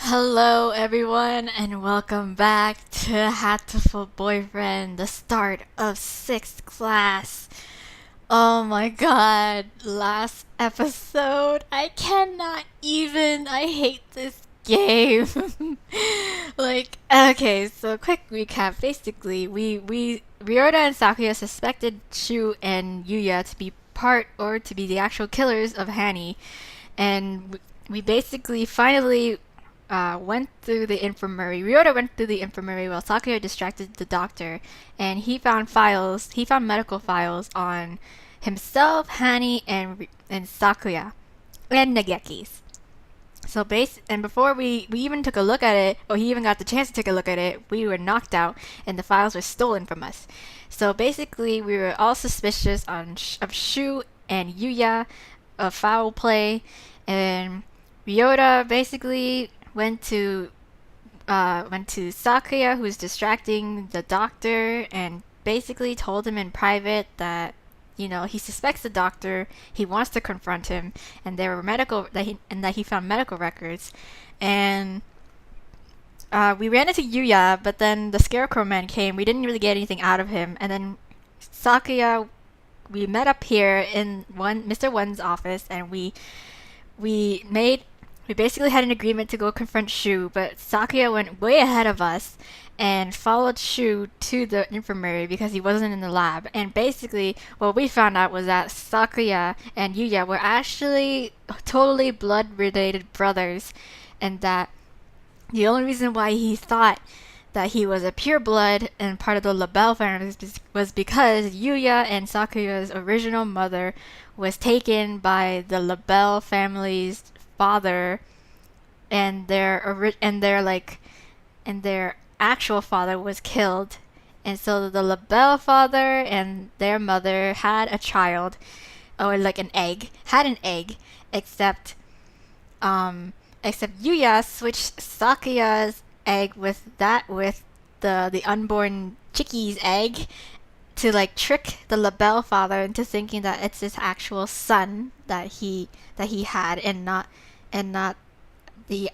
Hello, everyone, and welcome back to Hatoful Boyfriend, the start of 6th class. Oh my god, last episode. I cannot even. I hate this game. Okay, so quick recap. Basically, Ryota and Sakuya suspected Shu and Yuya to be part or to be the actual killers of Hani, and we basically finally went through the infirmary. Ryota went through the infirmary while Sakuya distracted the doctor, and he found files. He found medical files on himself, Hani, and Sakuya, and Nageki's. And before we even took a look at it, or he even got the chance to take a look at it, we were knocked out, and the files were stolen from us. So basically, we were all suspicious of Shu and Yuya of foul play, and Ryota basically went to Sakuya, who's distracting the doctor, and basically told him in private that he suspects the doctor. He wants to confront him, and there were that he found medical records, and we ran into Yuya, but then the Scarecrow man came. We didn't really get anything out of him, and then Sakuya. We met up here in Mr. One's office, and we basically had an agreement to go confront Shu, but Sakuya went way ahead of us and followed Shu to the infirmary because he wasn't in the lab. And basically, what we found out was that Sakuya and Yuya were actually totally blood-related brothers, and that the only reason why he thought that he was a pure blood and part of the LaBelle family was because Yuya and Sakuya's original mother was taken by the LaBelle family's father, and their actual father was killed, and so the LaBelle father and their mother had a child, or like had an egg, except Yuya switched Sakuya's egg with the unborn chickie's egg to like trick the LaBelle father into thinking that it's his actual son that he had, and not Yuya's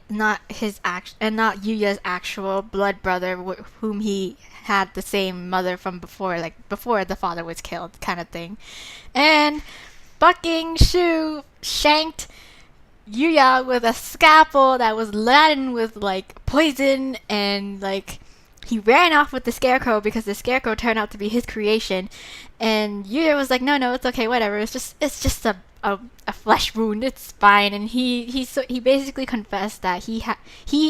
actual blood brother, whom he had the same mother from before, like before the father was killed, kind of thing. And fucking Shu shanked Yuya with a scalpel that was laden with like poison, and like he ran off with the Scarecrow because the Scarecrow turned out to be his creation. And Yuya was like, no, it's okay, whatever. It's just a flesh wound. It's fine. And he basically confessed that he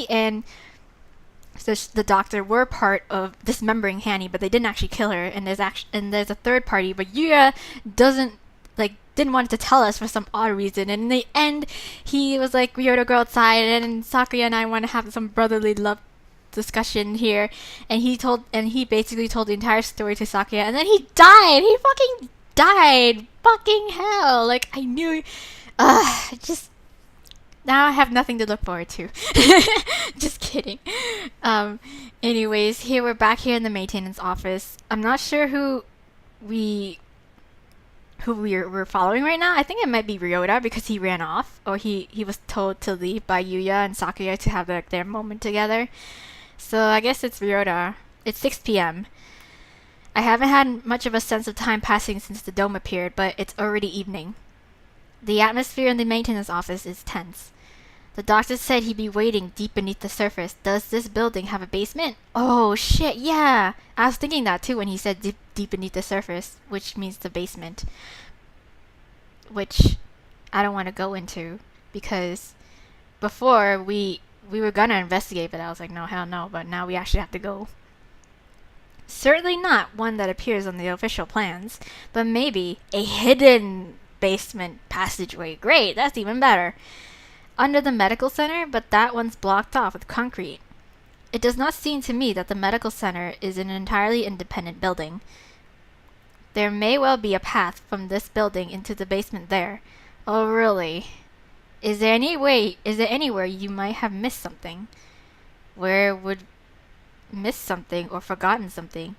and the doctor were part of dismembering Hani, but they didn't actually kill her. And there's a third party, but Yuya didn't want to tell us for some odd reason. And in the end, he was like, Ryota, go outside, and Sakuya and I want to have some brotherly love discussion here. And he basically told the entire story to Sakuya, and then he died. He fucking died. Fucking hell. Like, I knew. Just now I have nothing to look forward to. Just kidding. Anyways, here we're back here in the maintenance office. I'm not sure who we're following right now. I think it might be Ryota because he ran off, or he was told to leave by Yuya and Sakuya to have their moment together. So I guess it's Ryota. It's 6 p.m. I haven't had much of a sense of time passing since the dome appeared, but it's already evening. The atmosphere in the maintenance office is tense. The doctor said he'd be waiting deep beneath the surface. Does this building have a basement? Oh shit, yeah! I was thinking that too when he said deep beneath the surface, which means the basement. Which I don't want to go into, because before we were gonna investigate, but I was like, no, hell no, but now we actually have to go. Certainly not one that appears on the official plans, but maybe a hidden basement passageway. Great, that's even better. Under the medical center, but that one's blocked off with concrete. It does not seem to me that the medical center is an entirely independent building. There may well be a path from this building into the basement there. Oh, really? Is there anywhere you might have missed something? Where would missed something or forgotten something?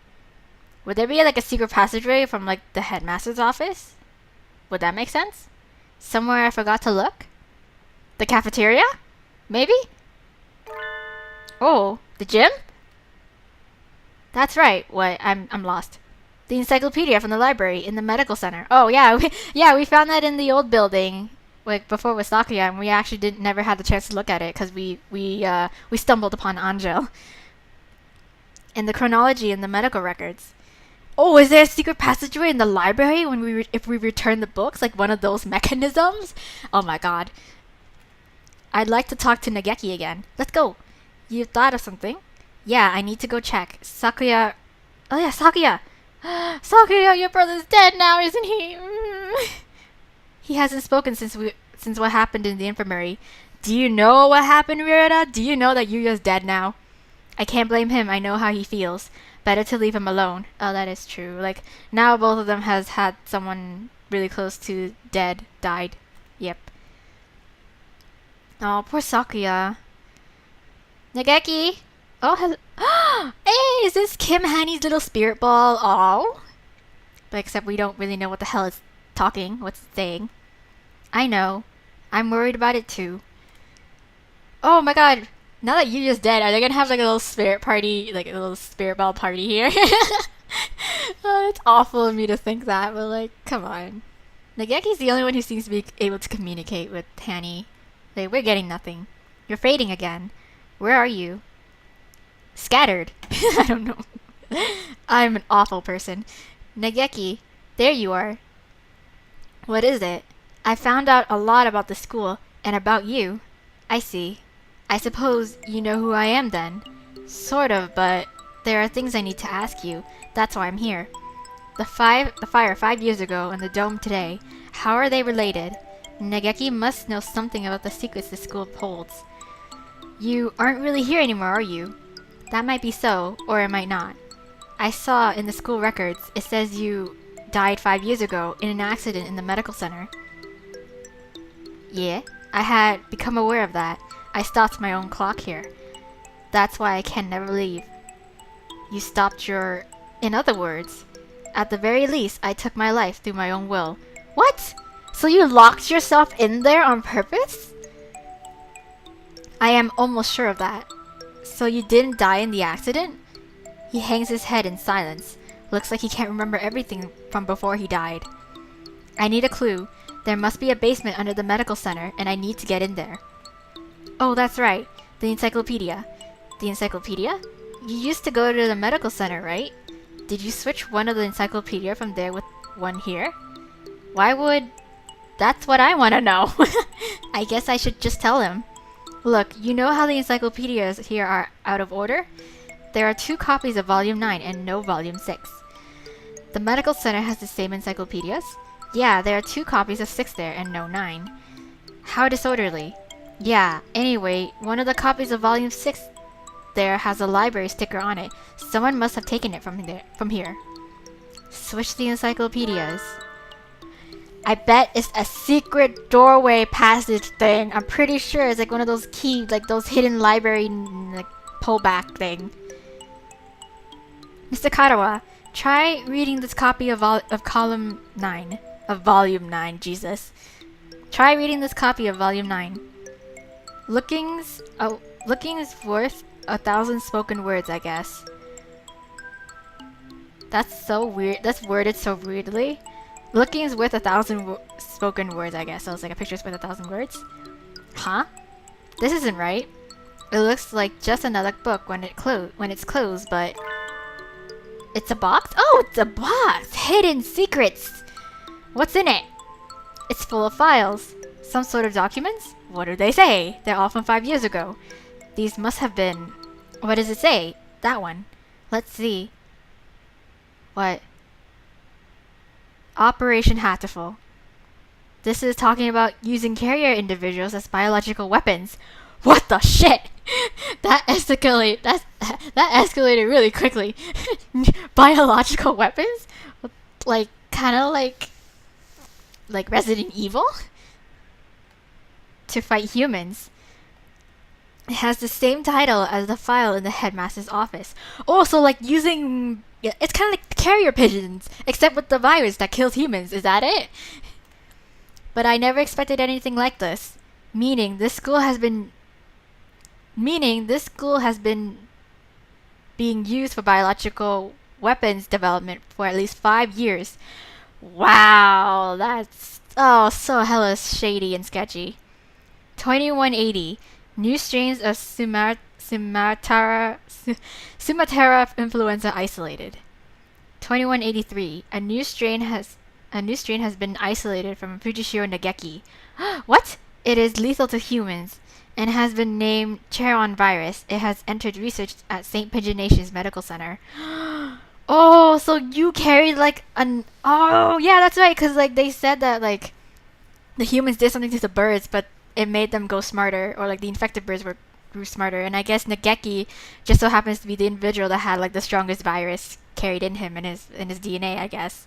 Would there be like a secret passageway from like the headmaster's office? Would that make sense? Somewhere I forgot to look? The cafeteria? Maybe? Oh, the gym? That's right. What? I'm lost. The encyclopedia from the library in the medical center. Oh yeah, we found that in the old building, like before with Sakuya, and we actually didn't never had the chance to look at it because we stumbled upon Angel and the chronology in the medical records. Oh, is there a secret passageway in the library when if we return the books, like one of those mechanisms? Oh my god. I'd like to talk to Nageki again. Let's go. You thought of something? Yeah, I need to go check. Sakuya. Oh yeah, Sakuya. Sakuya, your brother's dead now, isn't he? He hasn't spoken since what happened in the infirmary. Do you know what happened, Ryota? Do you know that Yuya's dead now? I can't blame him. I know how he feels. Better to leave him alone. Oh, that is true. Like, now both of them has had someone really close to died. Yep. Oh, poor Sakuya. Nageki! Oh, hello. Hey, is this Kim Hanny's little spirit ball? Oh. But except we don't really know what the hell it's talking. What's it saying? I know. I'm worried about it too. Oh my god. Now that Yuya's dead, are they gonna have like a little spirit party, like a little spirit ball party here? Oh, it's awful of me to think that, but like, come on. Nageki's the only one who seems to be able to communicate with Hanny. Like, we're getting nothing. You're fading again. Where are you? Scattered. I don't know. I'm an awful person. Nageki, there you are. What is it? I found out a lot about the school and about you. I see. I suppose you know who I am then. Sort of, but there are things I need to ask you. That's why I'm here. The fire 5 years ago and the dome today. How are they related? Nageki must know something about the secrets the school holds. You aren't really here anymore, are you? That might be so, or it might not. I saw in the school records, it says you died 5 years ago in an accident in the medical center. Yeah, I had become aware of that. I stopped my own clock here. That's why I can never leave. You stopped your... In other words, at the very least, I took my life through my own will. What? So you locked yourself in there on purpose? I am almost sure of that. So you didn't die in the accident? He hangs his head in silence. Looks like he can't remember everything from before he died. I need a clue. There must be a basement under the medical center, and I need to get in there. Oh, that's right. The encyclopedia. The encyclopedia? You used to go to the medical center, right? Did you switch one of the encyclopedia from there with one here? Why would... That's what I want to know. I guess I should just tell him. Look, you know how the encyclopedias here are out of order? There are 2 copies of Volume 9 and no Volume 6. The medical center has the same encyclopedias? Yeah, there are 2 copies of 6 there and no 9. How disorderly. Yeah, anyway, one of the copies of Volume 6 there has a library sticker on it. Someone must have taken it from here. Switch the encyclopedias. I bet it's a secret doorway passage thing. I'm pretty sure it's like one of those keys, like those hidden library like pullback thing. Mr. Karawa, try reading this copy of column 9. Of volume 9, Jesus. Try reading this copy of volume 9. Looking's worth 1,000 spoken words, I guess. That's so weird. That's worded so weirdly. Looking is worth 1,000 spoken words, I guess. So it's like a picture's worth 1,000 words. Huh? This isn't right. It looks like just another book when it's closed, but it's a box? Oh, it's a box! Hidden secrets! What's in it? It's full of files. Some sort of documents? What do they say? They're all from 5 years ago. These must have been... What does it say? That one. Let's see. What? Operation Hatoful. This is talking about using carrier individuals as biological weapons. What the shit? That escalated really quickly. Biological weapons? Like, kind of like Resident Evil? To fight humans. It has the same title as the file in the headmaster's office. Oh, so like using... It's kind of like carrier pigeons, except with the virus that kills humans. Is that it? But I never expected anything like this. Meaning, this school has been meaning this school has been being used for biological weapons development for at least 5 years. Wow, that's so hella shady and sketchy. 2180. New strains of Sumatera influenza isolated. 2183. A new strain has been isolated from Fujishiro Nageki. What? It is lethal to humans and has been named Charon virus. It has entered research at St. Pigeonations Medical Center. Oh, so you carried like an. Oh, yeah, that's right. Because like they said that like the humans did something to the birds, but it made them go smarter, or like the infected birds grew smarter. And I guess Nageki just so happens to be the individual that had like the strongest virus carried in him in his DNA, I guess.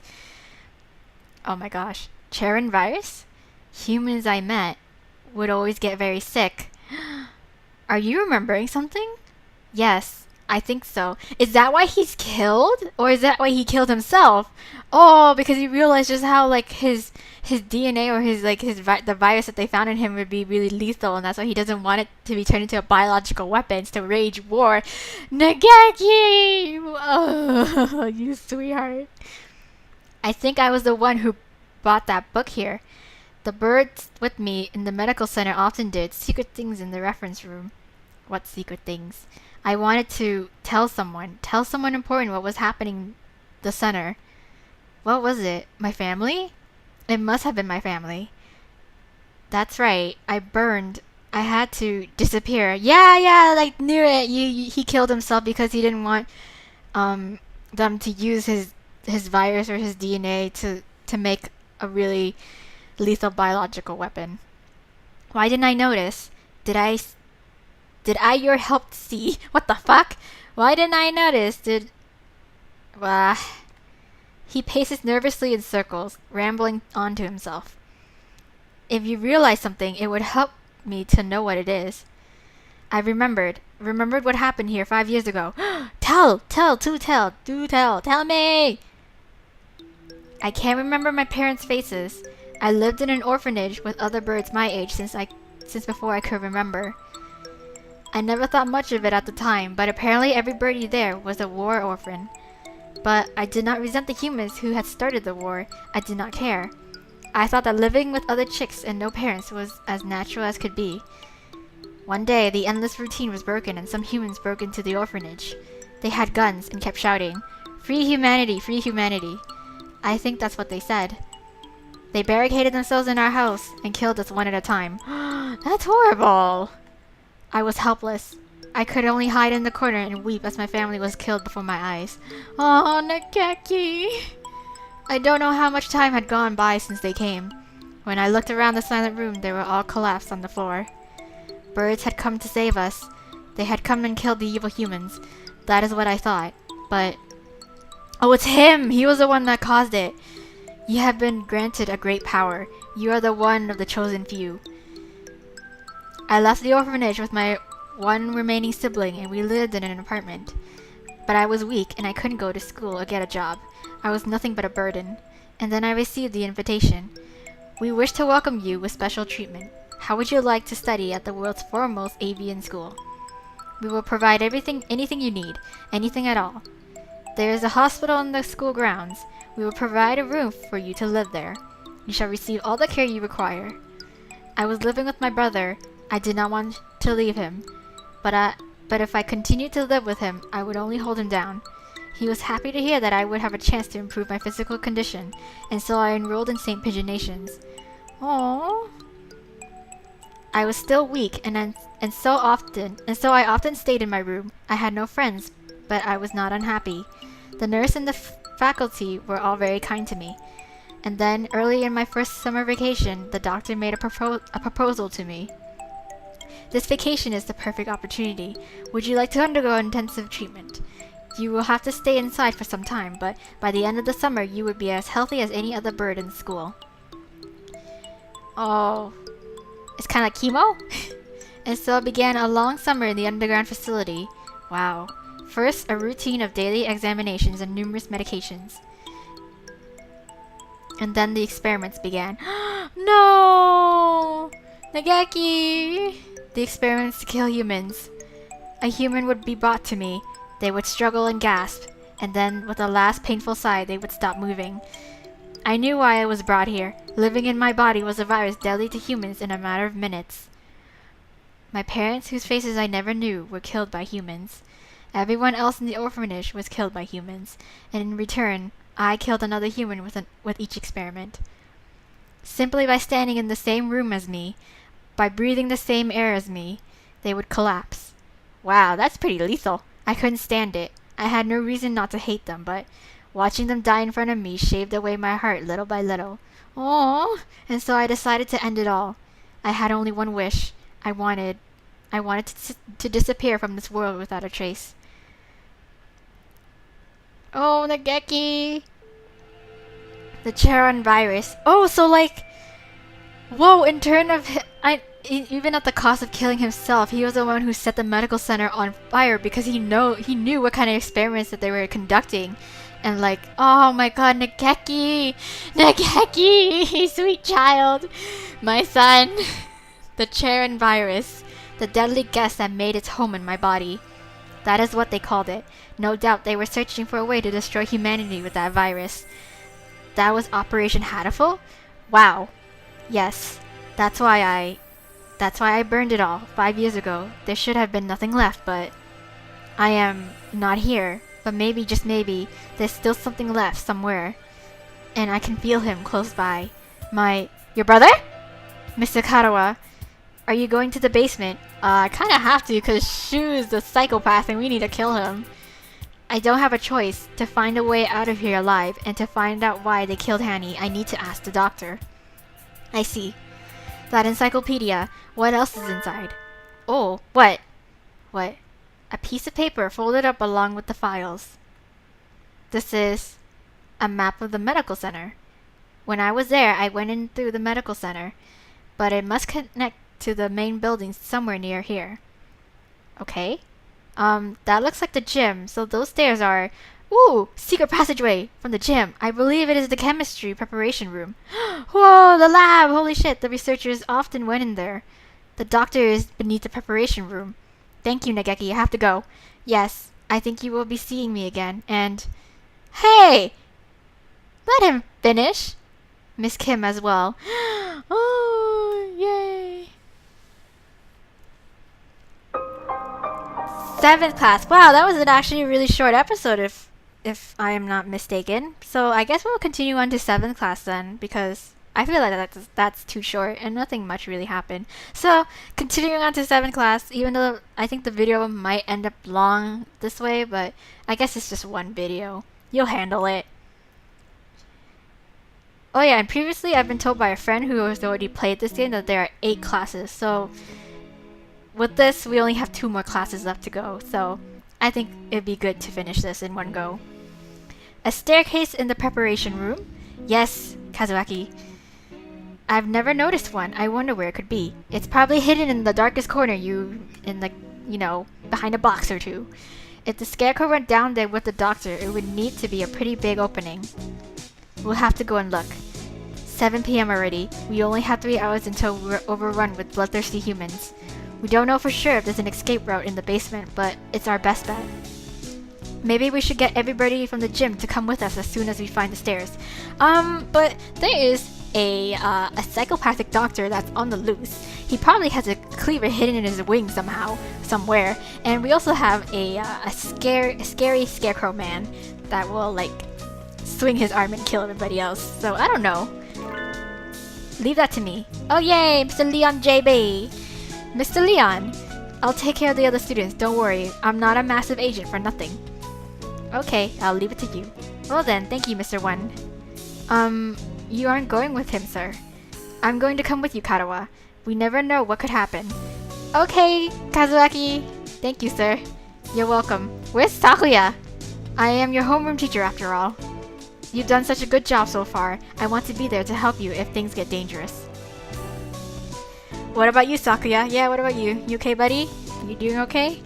Oh my gosh, Charon virus? Humans I met would always get very sick. Are you remembering something? Yes, I think so. Is that why he's killed? Or is that why he killed himself? Oh, because he realized just how like his DNA or the virus that they found in him would be really lethal, and that's why he doesn't want it to be turned into a biological weapon to wage war. Nageki! Oh, you sweetheart. I think I was the one who brought that book here. The birds with me in the medical center often did secret things in the reference room. What secret things? I wanted to tell someone important what was happening the center. What was it? My family? It must have been my family. That's right. I burned. I had to disappear. Yeah, like knew it. He killed himself because he didn't want them to use his virus or his DNA to make a really lethal biological weapon. Why didn't I notice? Did I your help see? What the fuck? Why didn't I notice? He paces nervously in circles, rambling on to himself. If you realize something, it would help me to know what it is. I remembered what happened here 5 years ago. Tell me! I can't remember my parents' faces. I lived in an orphanage with other birds my age since before I could remember. I never thought much of it at the time, but apparently every birdie there was a war orphan. But I did not resent the humans who had started the war. I did not care. I thought that living with other chicks and no parents was as natural as could be. One day, the endless routine was broken and some humans broke into the orphanage. They had guns and kept shouting, "Free humanity, free humanity." I think that's what they said. They barricaded themselves in our house and killed us one at a time. That's horrible! I was helpless. I could only hide in the corner and weep as my family was killed before my eyes. Oh, Nageki! I don't know how much time had gone by since they came. When I looked around the silent room, they were all collapsed on the floor. Birds had come to save us. They had come and killed the evil humans. That is what I thought. But... oh, it's him! He was the one that caused it. You have been granted a great power. You are the one of the chosen few. I left the orphanage with my one remaining sibling and we lived in an apartment. But I was weak and I couldn't go to school or get a job. I was nothing but a burden. And then I received the invitation. We wish to welcome you with special treatment. How would you like to study at the world's foremost avian school? We will provide anything you need, anything at all. There is a hospital in the school grounds. We will provide a room for you to live there. You shall receive all the care you require. I was living with my brother. I did not want to leave him. But if I continued to live with him, I would only hold him down. He was happy to hear that I would have a chance to improve my physical condition, and so I enrolled in St. Pigeonations. Aww. I was still weak, and so I often stayed in my room. I had no friends, but I was not unhappy. The nurse and the faculty were all very kind to me. And then, early in my first summer vacation, the doctor made a proposal to me. This vacation is the perfect opportunity. Would you like to undergo intensive treatment? You will have to stay inside for some time, but by the end of the summer, you would be as healthy as any other bird in school. Oh, it's kind of like chemo? And so began a long summer in the underground facility. Wow. First, a routine of daily examinations and numerous medications. And then the experiments began. No! Nageki! The experiments to kill humans. a human would be brought to me. They would struggle and gasp, and then with a last painful sigh, they would stop moving. I knew why I was brought here. Living in my body was a virus deadly to humans in a matter of minutes. My parents, whose faces I never knew, were killed by humans. Everyone else in the orphanage was killed by humans, and in return, I killed another human with each experiment. Simply by standing in the same room as me, by breathing the same air as me, they would collapse. Wow, that's pretty lethal. I couldn't stand it. I had no reason not to hate them, but watching them die in front of me shaved away my heart little by little. Aww! And so I decided to end it all. I had only one wish. I wanted to disappear from this world without a trace. Oh, Nageki! The Charon virus. Oh, so like, whoa! In turn of even at the cost of killing himself, he was the one who set the medical center on fire because he knew what kind of experiments that they were conducting, and like, oh my God, Nageki, sweet child, my son, the Charon virus, the deadly guest that made its home in my body. That is what they called it. No doubt they were searching for a way to destroy humanity with that virus. That was Operation Hatoful? Wow. Yes. That's why I burned it all 5 years ago. There should have been nothing left, but I am not here. But maybe, just maybe, there's still something left somewhere. And I can feel him close by. Your brother? Mr. Karawa, are you going to the basement? I kinda have to because Shu's the psychopath and we need to kill him. I don't have a choice. To find a way out of here alive and to find out why they killed Hanny, I need to ask the doctor. I see. That encyclopedia. What else is inside? Oh, what? What? A piece of paper folded up along with the files. This is a map of the medical center. When I was there, I went in through the medical center, but it must connect to the main building somewhere near here. Okay. That looks like the gym, so those stairs are... Ooh! Secret passageway from the gym. I believe it is the chemistry preparation room. Whoa! The lab! Holy shit, the researchers often went in there. The doctor is beneath the preparation room. Thank you, Nageki. I have to go. Yes, I think you will be seeing me again, and... Hey! Let him finish! Miss Kim as well. Oh, yay! 7th class. Wow, that was actually a really short episode if I am not mistaken. So I guess we'll continue on to 7th class then, because I feel like that's too short and nothing much really happened. So continuing on to 7th class, even though I think the video might end up long this way, but I guess it's just one video. You'll handle it. Oh yeah, and previously I've been told by a friend who has already played this game that there are 8 classes, so with this, we only have 2 more classes left to go, so I think it'd be good to finish this in one go. A staircase in the preparation room? Yes, Kazuaki. I've never noticed one. I wonder where it could be. It's probably hidden in the darkest corner behind a box or two. If the scarecrow went down there with the doctor, it would need to be a pretty big opening. We'll have to go and look. 7 p.m. already. We only have 3 hours until we're overrun with bloodthirsty humans. We don't know for sure if there's an escape route in the basement, but it's our best bet. Maybe we should get everybody from the gym to come with us as soon as we find the stairs. But there is a psychopathic doctor that's on the loose. He probably has a cleaver hidden in his wing somewhere. And we also have a scary scarecrow man that will like swing his arm and kill everybody else. So I don't know. Leave that to me. Oh yay, Mr. Leon JB. Mr. Leon, I'll take care of the other students, don't worry. I'm not a massive agent for nothing. Okay, I'll leave it to you. Well then, thank you, Mr. One. You aren't going with him, sir. I'm going to come with you, Karawa. We never know what could happen. Okay, Kazuaki. Thank you, sir. You're welcome. Where's Sakuya? I am your homeroom teacher after all. You've done such a good job so far. I want to be there to help you if things get dangerous. What about you, Sakuya? Yeah, what about you? You okay, buddy? You doing okay?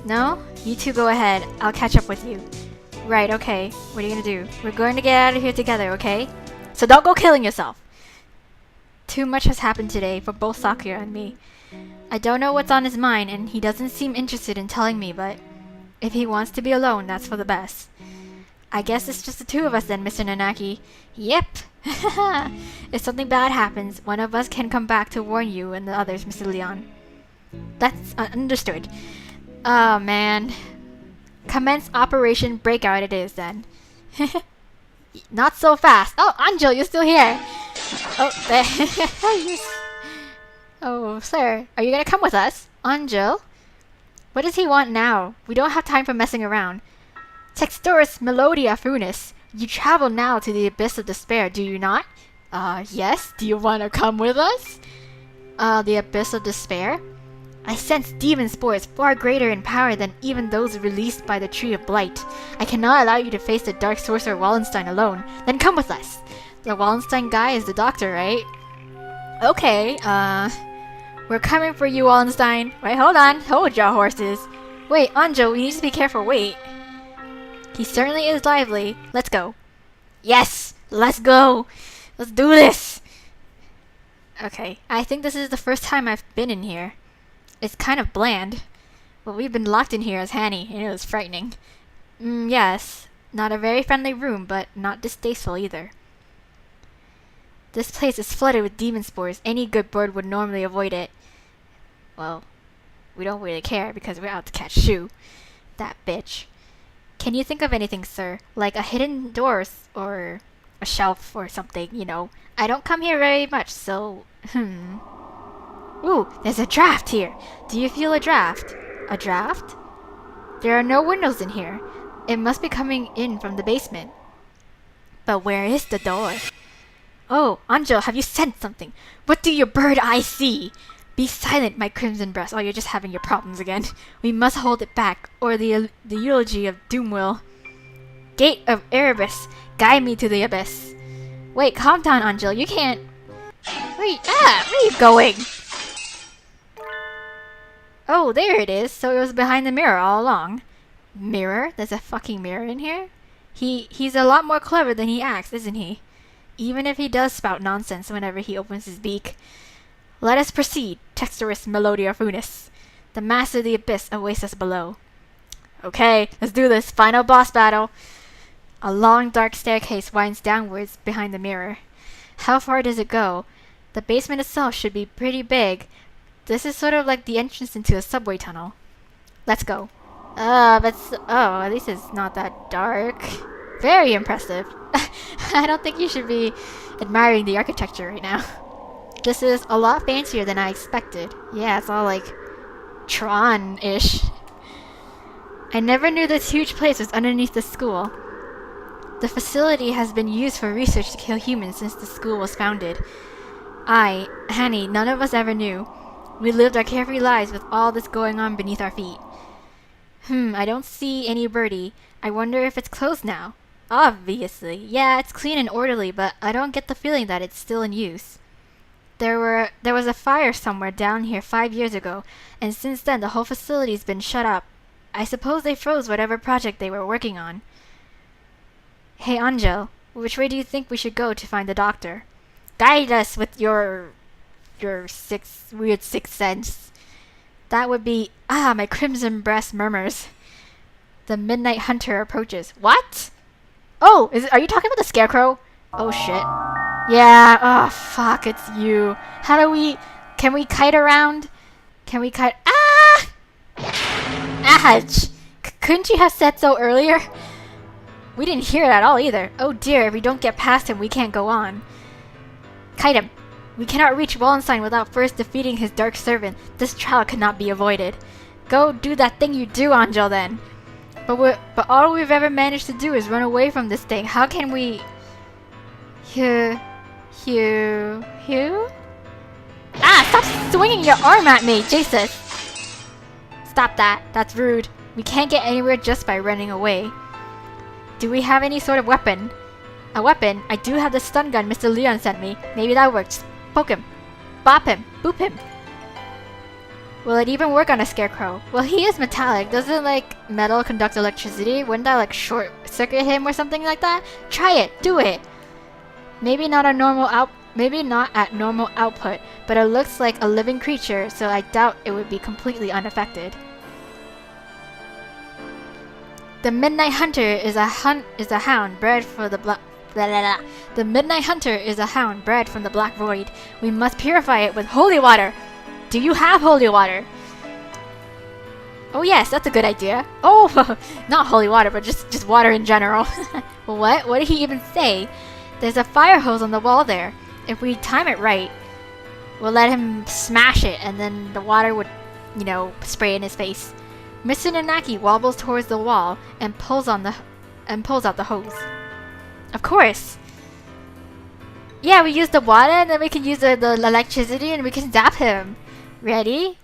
No? You two go ahead. I'll catch up with you. Right, okay. What are you gonna do? We're going to get out of here together, okay? So don't go killing yourself! Too much has happened today for both Sakuya and me. I don't know what's on his mind, and he doesn't seem interested in telling me, but if he wants to be alone, that's for the best. I guess it's just the two of us then, Mr. Nanaki. Yep. If something bad happens, one of us can come back to warn you and the others, Mr. Leon. That's understood. Oh, man. Commence Operation Breakout it is, then. Not so fast. Oh, Angel, you're still here. Oh, there. Oh, sir. Are you gonna come with us? Angel? What does he want now? We don't have time for messing around. Textoris Melodia Funis. You travel now to the Abyss of Despair, do you not? Yes. Do you want to come with us? The Abyss of Despair? I sense demon spores far greater in power than even those released by the Tree of Blight. I cannot allow you to face the Dark Sorcerer Wallenstein alone. Then come with us. The Wallenstein guy is the doctor, right? Okay, we're coming for you, Wallenstein. Wait, hold on. Hold your horses. Wait, Anjo, we need to be careful. Wait. He certainly is lively. Let's go. Yes! Let's go! Let's do this! Okay, I think this is the first time I've been in here. It's kind of bland. Well, we've been locked in here as Hanny, and it was frightening. Yes. Not a very friendly room, but not distasteful either. This place is flooded with demon spores. Any good bird would normally avoid it. Well, we don't really care because we're out to catch Shu. That bitch. Can you think of anything, sir? Like a hidden door or a shelf or something, you know. I don't come here very much, so... Ooh, there's a draft here. Do you feel a draft? A draft? There are no windows in here. It must be coming in from the basement. But where is the door? Oh, Anjo, have you sensed something? What do your bird eyes see? Be silent, my crimson breast. Oh, you're just having your problems again. We must hold it back, or the eulogy of doom will. Gate of Erebus, guide me to the abyss. Wait, calm down, Angel. You can't... Where are you going? Oh, there it is. So it was behind the mirror all along. Mirror? There's a fucking mirror in here? He's a lot more clever than he acts, isn't he? Even if he does spout nonsense whenever he opens his beak. Let us proceed, Textoris Melodia Funis. The master of the abyss awaits us below. Okay, let's do this. Final boss battle. A long dark staircase winds downwards behind the mirror. How far does it go? The basement itself should be pretty big. This is sort of like the entrance into a subway tunnel. Let's go. At least it's not that dark. Very impressive. I don't think you should be admiring the architecture right now. This is a lot fancier than I expected. Yeah, it's all like Tron-ish. I never knew this huge place was underneath the school. The facility has been used for research to kill humans since the school was founded. Hanny, none of us ever knew. We lived our carefree lives with all this going on beneath our feet. I don't see any birdie. I wonder if it's closed now. Obviously. Yeah, it's clean and orderly, but I don't get the feeling that it's still in use. There was a fire somewhere down here 5 years ago, and since then the whole facility's been shut up. I suppose they froze whatever project they were working on. Hey, Angel, which way do you think we should go to find the doctor? Guide us with your weird sixth sense. That would be... my crimson breast murmurs. The midnight hunter approaches. What? Oh, are you talking about the scarecrow? Oh shit. Yeah, oh fuck, it's you. Can we kite around? Can we kite? Ah! Ouch! Couldn't you have said so earlier? We didn't hear it at all either. Oh dear, if we don't get past him, we can't go on. Kite him. We cannot reach Wallenstein without first defeating his dark servant. This trial cannot be avoided. Go do that thing you do, Angel, then. But all we've ever managed to do is run away from this thing. How can we... Hugh? Stop swinging your arm at me, Jesus! Stop that. That's rude. We can't get anywhere just by running away. Do we have any sort of weapon? A weapon? I do have the stun gun Mr. Leon sent me. Maybe that works. Poke him. Bop him. Boop him. Will it even work on a scarecrow? Well, he is metallic. Doesn't, like, metal conduct electricity? Wouldn't that, like, short circuit him or something like that? Try it. Do it. Maybe not a normal Maybe not at normal output, but it looks like a living creature, so I doubt it would be completely unaffected. The Midnight Hunter is a hound bred for the black. The Midnight Hunter is a hound bred from the Black Void. We must purify it with holy water. Do you have holy water? Oh yes, that's a good idea. Oh, not holy water, but just water in general. What? What did he even say? There's a fire hose on the wall there. If we time it right, we'll let him smash it, and then the water would, spray in his face. Mr. Nanaki wobbles towards the wall and pulls out the hose. Of course. Yeah, we use the water, and then we can use the electricity, and we can zap him. Ready?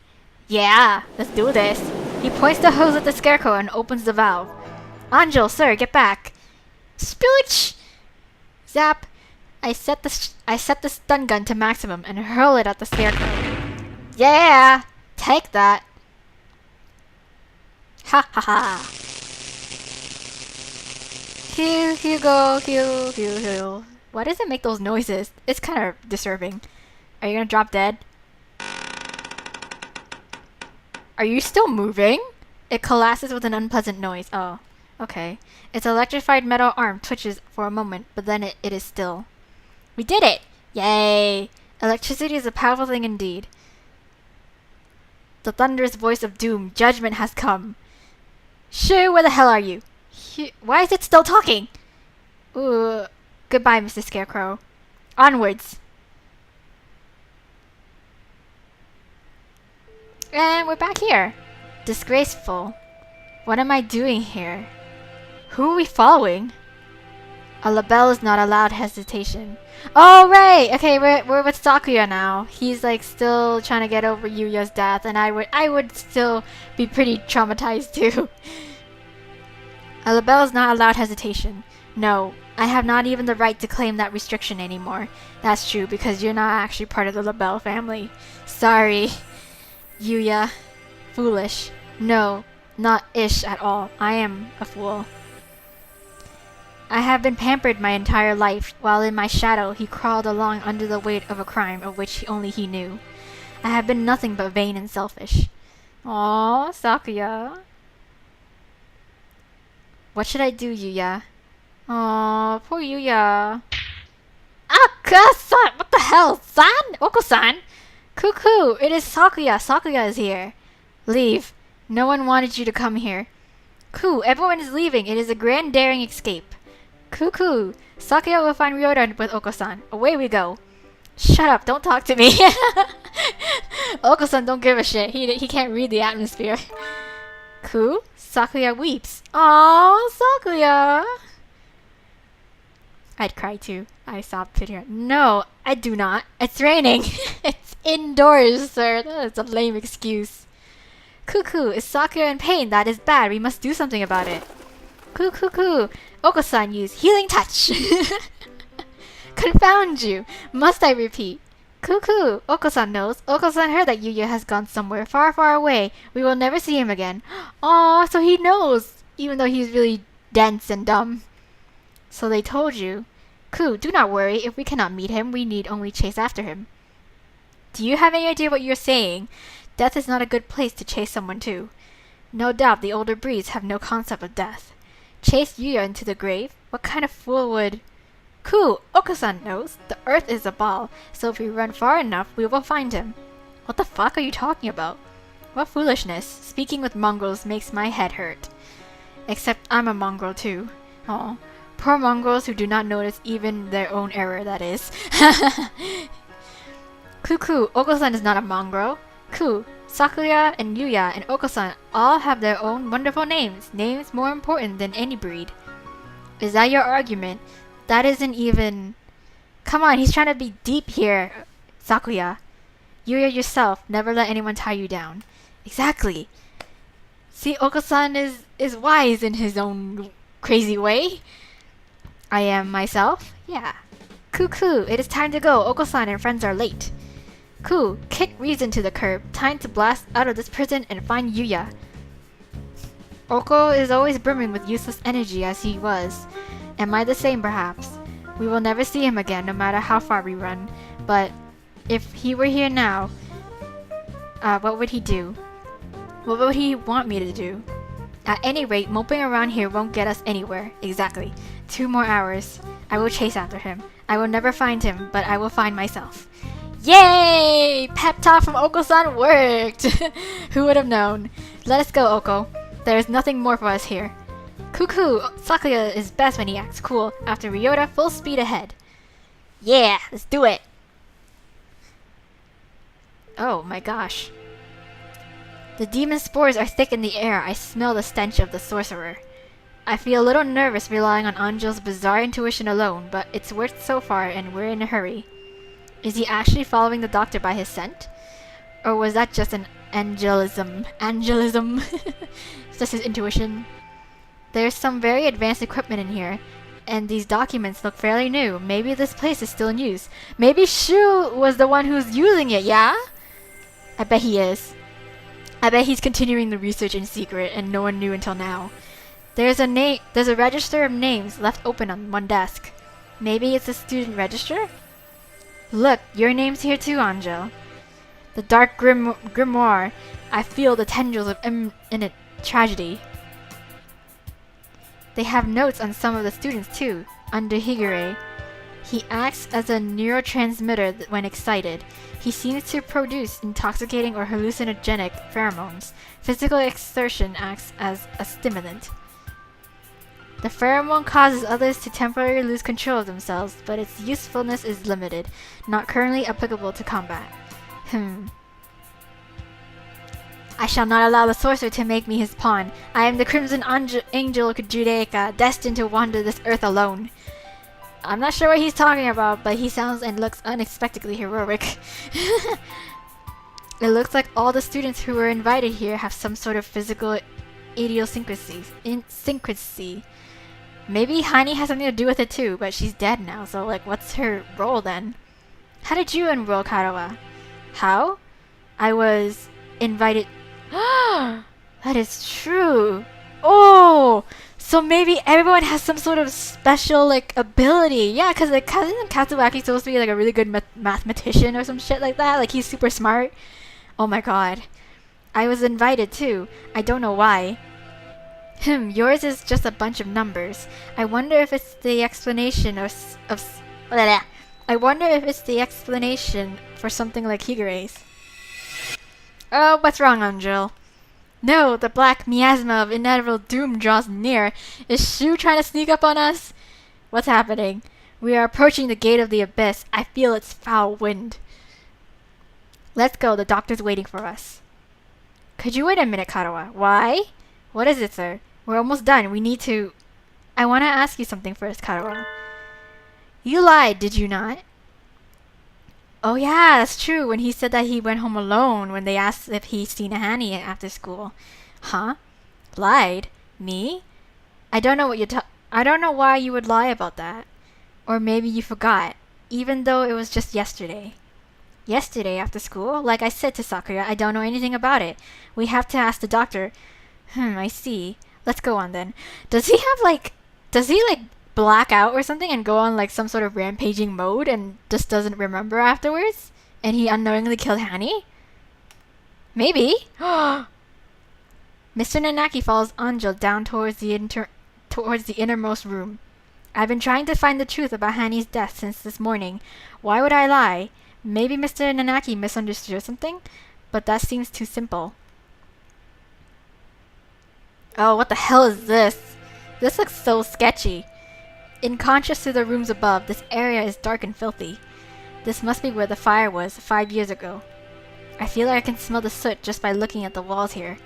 Yeah, let's do this. He points the hose at the scarecrow and opens the valve. Angel, sir, get back. Spillage! Zap. I set the stun gun to maximum and hurl it at the scarecrow. Yeah! Take that. Ha ha ha. Heal. Why does it make those noises? It's kind of disturbing. Are you gonna drop dead? Are you still moving? It collapses with an unpleasant noise. Oh, okay. Its electrified metal arm twitches for a moment, but then it is still. We did it! Yay! Electricity is a powerful thing indeed. The thunderous voice of doom. Judgment has come. Shoo, where the hell are you? Why is it still talking? Ooh. Goodbye, Mr. Scarecrow. Onwards. And we're back here. Disgraceful. What am I doing here? Who are we following? A label is not allowed hesitation. Oh, right! Okay, we're with Sakuya now. He's like still trying to get over Yuya's death, and I would still be pretty traumatized too. A label is not allowed hesitation. No, I have not even the right to claim that restriction anymore. That's true, because you're not actually part of the label family. Sorry. Yuya. Foolish. No, not ish at all. I am a fool. I have been pampered my entire life, while in my shadow he crawled along under the weight of a crime of which only he knew. I have been nothing but vain and selfish. Aww, Sakuya. What should I do, Yuya? Aww, poor Yuya. Ah, son! What the hell, san? Oko-san? Cuckoo, it is Sakuya. Sakuya is here. Leave. No one wanted you to come here. Coo, everyone is leaving. It is a grand daring escape. Cuckoo, Sakuya will find Ryoda with Oko-san. Away we go. Shut up, don't talk to me. Oko-san don't give a shit. He can't read the atmosphere. Coo, Sakuya weeps. Aww, Sakuya. I'd cry too. I sobbed pity her. No, I do not. It's raining. It's indoors, sir. That is a lame excuse. Cuckoo, is Sakuya in pain? That is bad. We must do something about it. Coo. Oko-san use healing touch. Confound you. Must I repeat? Cuckoo, Oko-san knows. Oko-san heard that Yuya has gone somewhere far, far away. We will never see him again. Aw, so he knows, even though he's really dense and dumb. So they told you. Coo, do not worry. If we cannot meet him, we need only chase after him. Do you have any idea what you're saying? Death is not a good place to chase someone to. No doubt the older breeds have no concept of death. Chase Yuya into the grave? What kind of fool would... Coo, Oko-san knows. The earth is a ball, so if we run far enough, we will find him. What the fuck are you talking about? What foolishness. Speaking with mongrels makes my head hurt. Except I'm a mongrel too. Aw, poor mongrels who do not notice even their own error, that is. Coo, Oko-san is not a mongrel. Coo, Sakuya and Yuya and Oko-san all have their own wonderful names. Names more important than any breed. Is that your argument? That isn't even... Come on, he's trying to be deep here, Sakuya. Yuya yourself, never let anyone tie you down. Exactly. See, Oko-san is wise in his own crazy way. I am myself? Yeah. Coo, it is time to go. Oko-san and friends are late. Coo, kick reason to the curb. Time to blast out of this prison and find Yuya. Oko is always brimming with useless energy as he was. Am I the same, perhaps? We will never see him again, no matter how far we run. But if he were here now, what would he do? What would he want me to do? At any rate, moping around here won't get us anywhere. Exactly. 2 more hours. I will chase after him. I will never find him, but I will find myself. Yay! Pep talk from Oko-san worked! Who would have known? Let us go, Oko. There is nothing more for us here. Cuckoo! Sakuya is best when he acts cool. After Ryota, full speed ahead. Yeah, let's do it! Oh my gosh. The demon spores are thick in the air. I smell the stench of the sorcerer. I feel a little nervous relying on Angel's bizarre intuition alone, but it's worked so far and we're in a hurry. Is he actually following the doctor by his scent? Or was that just an angelism? Angelism? It's just his intuition. There's some very advanced equipment in here, and these documents look fairly new. Maybe this place is still in use. Maybe Shu was the one who's using it, yeah? I bet he is. I bet he's continuing the research in secret and no one knew until now. There's a register of names left open on one desk. Maybe it's a student register? Look, your name's here too, Angel. The dark grimoire. I feel the tendrils of imminent tragedy. They have notes on some of the students too, under Higure. He acts as a neurotransmitter when excited. He seems to produce intoxicating or hallucinogenic pheromones. Physical exertion acts as a stimulant. The pheromone causes others to temporarily lose control of themselves, but its usefulness is limited, not currently applicable to combat. I shall not allow the sorcerer to make me his pawn. I am the Crimson Angel Judaica, destined to wander this earth alone. I'm not sure what he's talking about, but he sounds and looks unexpectedly heroic. It looks like all the students who were invited here have some sort of physical idiosyncrasy. Maybe Hani has something to do with it too, but she's dead now, so like, what's her role then? How did you enroll, Karawa? How? I was invited. That is true. Oh! So maybe everyone has some sort of special, like, ability. Yeah, because, like, isn't Katsuaki supposed to be, like, a really good mathematician or some shit like that? Like, he's super smart. Oh my god. I was invited, too. I don't know why. Yours is just a bunch of numbers. I wonder if it's the explanation I wonder if it's the explanation for something like Higure's. Oh, what's wrong, Angel? No, the black miasma of inevitable doom draws near. Is Shu trying to sneak up on us? What's happening? We are approaching the gate of the abyss. I feel its foul wind. Let's go, the doctor's waiting for us. Could you wait a minute, Karawa? Why? What is it, sir? We're almost done. We need to... I want to ask you something first, Karawa. You lied, did you not? Oh yeah, that's true. When he said that he went home alone when they asked if he'd seen a Hani after school. Huh? Lied? Me? I don't know what I don't know why you would lie about that. Or maybe you forgot, even though it was just yesterday. Yesterday after school? Like I said to Sakura, I don't know anything about it. We have to ask the doctor. I see. Let's go on then. Does he black out or something and go on like some sort of rampaging mode and just doesn't remember afterwards? And he unknowingly killed Hani? Maybe. Mr. Nanaki follows Angel down towards the innermost room. I've been trying to find the truth about Hani's death since this morning. Why would I lie? Maybe Mr. Nanaki misunderstood something? But that seems too simple. Oh, what the hell is this? This looks so sketchy. In contrast to the rooms above, this area is dark and filthy. This must be where the fire was 5 years ago. I feel like I can smell the soot just by looking at the walls here.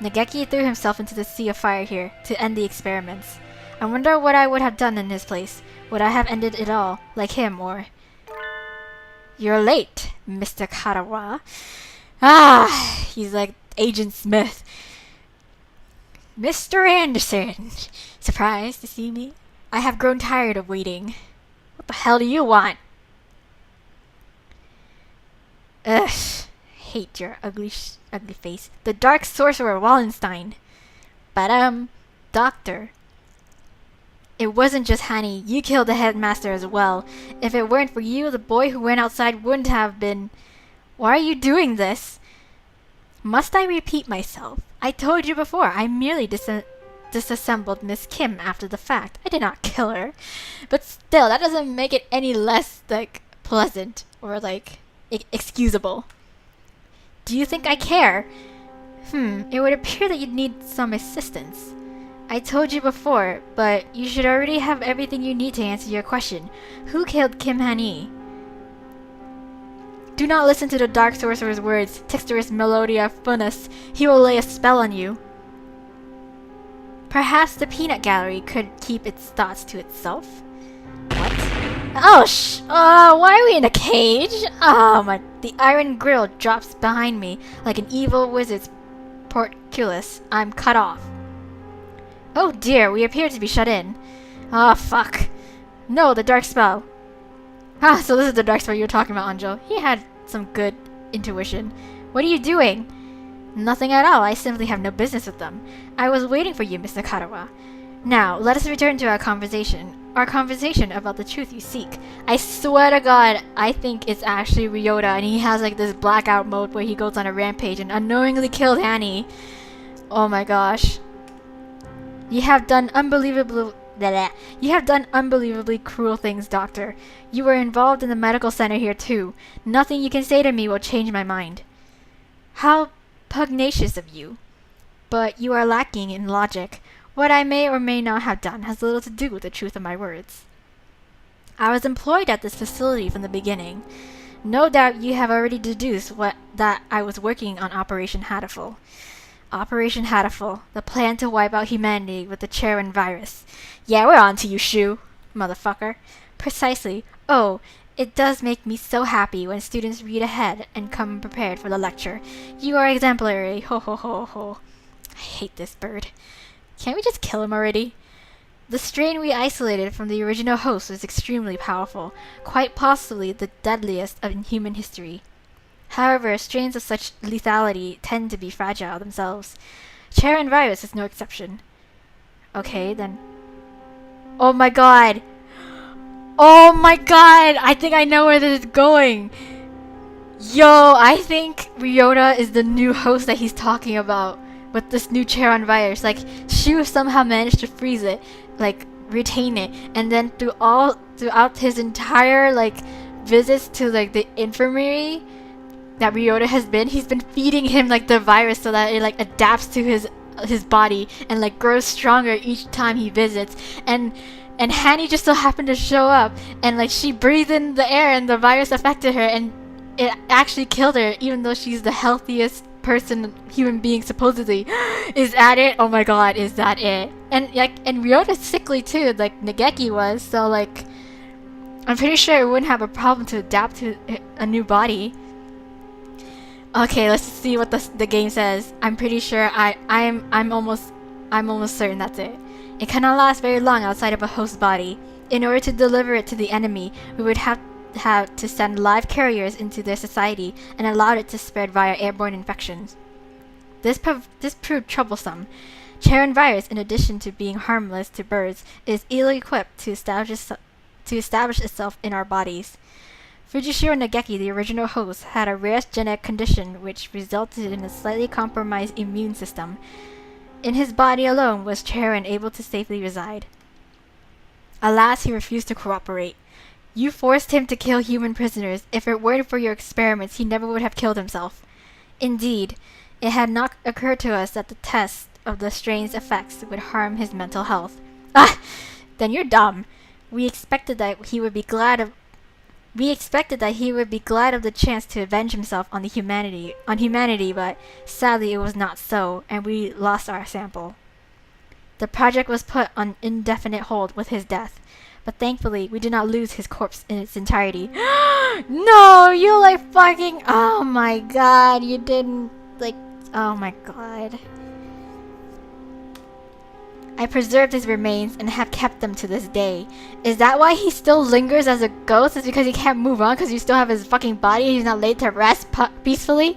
Nageki threw himself into the sea of fire here to end the experiments. I wonder what I would have done in his place. Would I have ended it all, like him, or... You're late, Mr. Karawa. He's like Agent Smith. Mr. Anderson! Surprised to see me? I have grown tired of waiting. What the hell do you want? Ugh. Hate your ugly face. The Dark Sorcerer Wallenstein. But, Doctor. It wasn't just Hani. You killed the headmaster as well. If it weren't for you, the boy who went outside wouldn't have been... Why are you doing this? Must I repeat myself? I told you before, I merely disassembled Miss Kim after the fact. I did not kill her. But still, that doesn't make it any less, like, pleasant or, like, excusable. Do you think I care? It would appear that you'd need some assistance. I told you before, but you should already have everything you need to answer your question. Who killed Kim Han-hee? Do not listen to the Dark Sorcerer's words. Texturus Melodia Funus. He will lay a spell on you. Perhaps the peanut gallery could keep its thoughts to itself? What? Oh, why are we in a cage? Oh, my... The iron grill drops behind me like an evil wizard's portcullis. I'm cut off. Oh dear, we appear to be shut in. Oh, fuck. No, the dark spell. Ah, so this is the dark spell you were talking about, Anjo. He had some good intuition. What are you doing? Nothing at all. I simply have no business with them. I was waiting for you, Mr. Karawa. Now, let us return to our conversation. Our conversation about the truth you seek. I swear to God, I think it's actually Ryota, and he has like this blackout mode where he goes on a rampage and unknowingly killed Annie. Oh my gosh. You have done unbelievably cruel things, Doctor. You were involved in the medical center here too. Nothing you can say to me will change my mind. How pugnacious of you. But you are lacking in logic. What I may or may not have done has little to do with the truth of my words. I was employed at this facility from the beginning. No doubt you have already deduced that I was working on Operation Hatoful. Operation Hatoful, the plan to wipe out humanity with the Charon virus. Yeah, we're on to you, Shu, motherfucker. Precisely. Oh, it does make me so happy when students read ahead and come prepared for the lecture. You are exemplary. Ho ho ho ho. I hate this bird. Can't we just kill him already? The strain we isolated from the original host was extremely powerful, quite possibly the deadliest in human history. However, strains of such lethality tend to be fragile themselves. Charon virus is no exception. Okay, then. Oh my god! Oh my god! I think I know where this is going! Yo, I think Ryota is the new host that he's talking about with this new Charon virus. Like, Shu somehow managed to freeze it, like, retain it, and then throughout his entire, like, visits to, like, the infirmary that Ryota has been, he's been feeding him like the virus so that it like adapts to his body and like grows stronger each time he visits. And Hani just so happened to show up, and like she breathed in the air and the virus affected her, and it actually killed her even though she's the healthiest human being supposedly. Is that it? Oh my god, is that it? And Ryota's sickly too, like Nageki was, so like I'm pretty sure it wouldn't have a problem to adapt to a new body. Okay, let's see what the game says. I'm pretty sure I'm almost certain that's it. It cannot last very long outside of a host body. In order to deliver it to the enemy, we would have to send live carriers into their society and allow it to spread via airborne infections. This proved troublesome. Charon virus, in addition to being harmless to birds, is ill-equipped to establish itself in our bodies. Fujishiro Nageki, the original host, had a rare genetic condition which resulted in a slightly compromised immune system. In his body alone was Charon able to safely reside. Alas, he refused to cooperate. You forced him to kill human prisoners. If it weren't for your experiments, he never would have killed himself. Indeed, it had not occurred to us that the test of the strain's effects would harm his mental health. Ah! Then you're dumb. We expected that he would be glad of the chance to avenge himself on humanity, but sadly it was not so, and we lost our sample. The project was put on indefinite hold with his death, but thankfully we did not lose his corpse in its entirety. No, you like fucking, oh my god, you didn't, like, oh my god. I preserved his remains and have kept them to this day. Is that why he still lingers as a ghost? Is because he can't move on because you still have his fucking body and he's not laid to rest peacefully?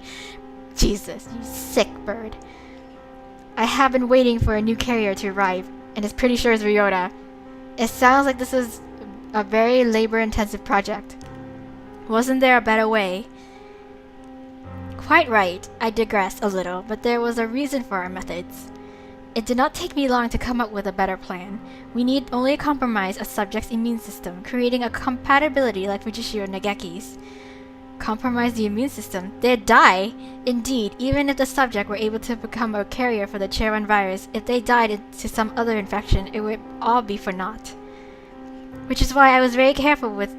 Jesus, you sick bird. I have been waiting for a new carrier to arrive, and it's pretty sure it's Ryota. It sounds like this is a very labor-intensive project. Wasn't there a better way? Quite right. I digress a little, but there was a reason for our methods. It did not take me long to come up with a better plan. We need only compromise a subject's immune system, creating a compatibility like Fujishiro Nageki's. Compromise the immune system? They'd die! Indeed, even if the subject were able to become a carrier for the Charon virus, if they died into some other infection, it would all be for naught. Which is why I was very careful with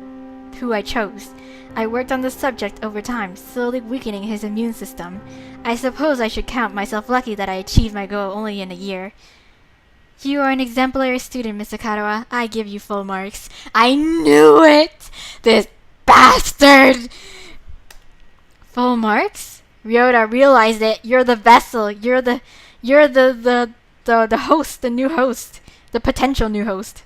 who I chose. I worked on the subject over time, slowly weakening his immune system. I suppose I should count myself lucky that I achieved my goal only in a year. You are an exemplary student, Mr. Karawa. I give you full marks. I knew it! This bastard! Full marks? Ryota realized it. You're the vessel. You're the host, the new host. The potential new host.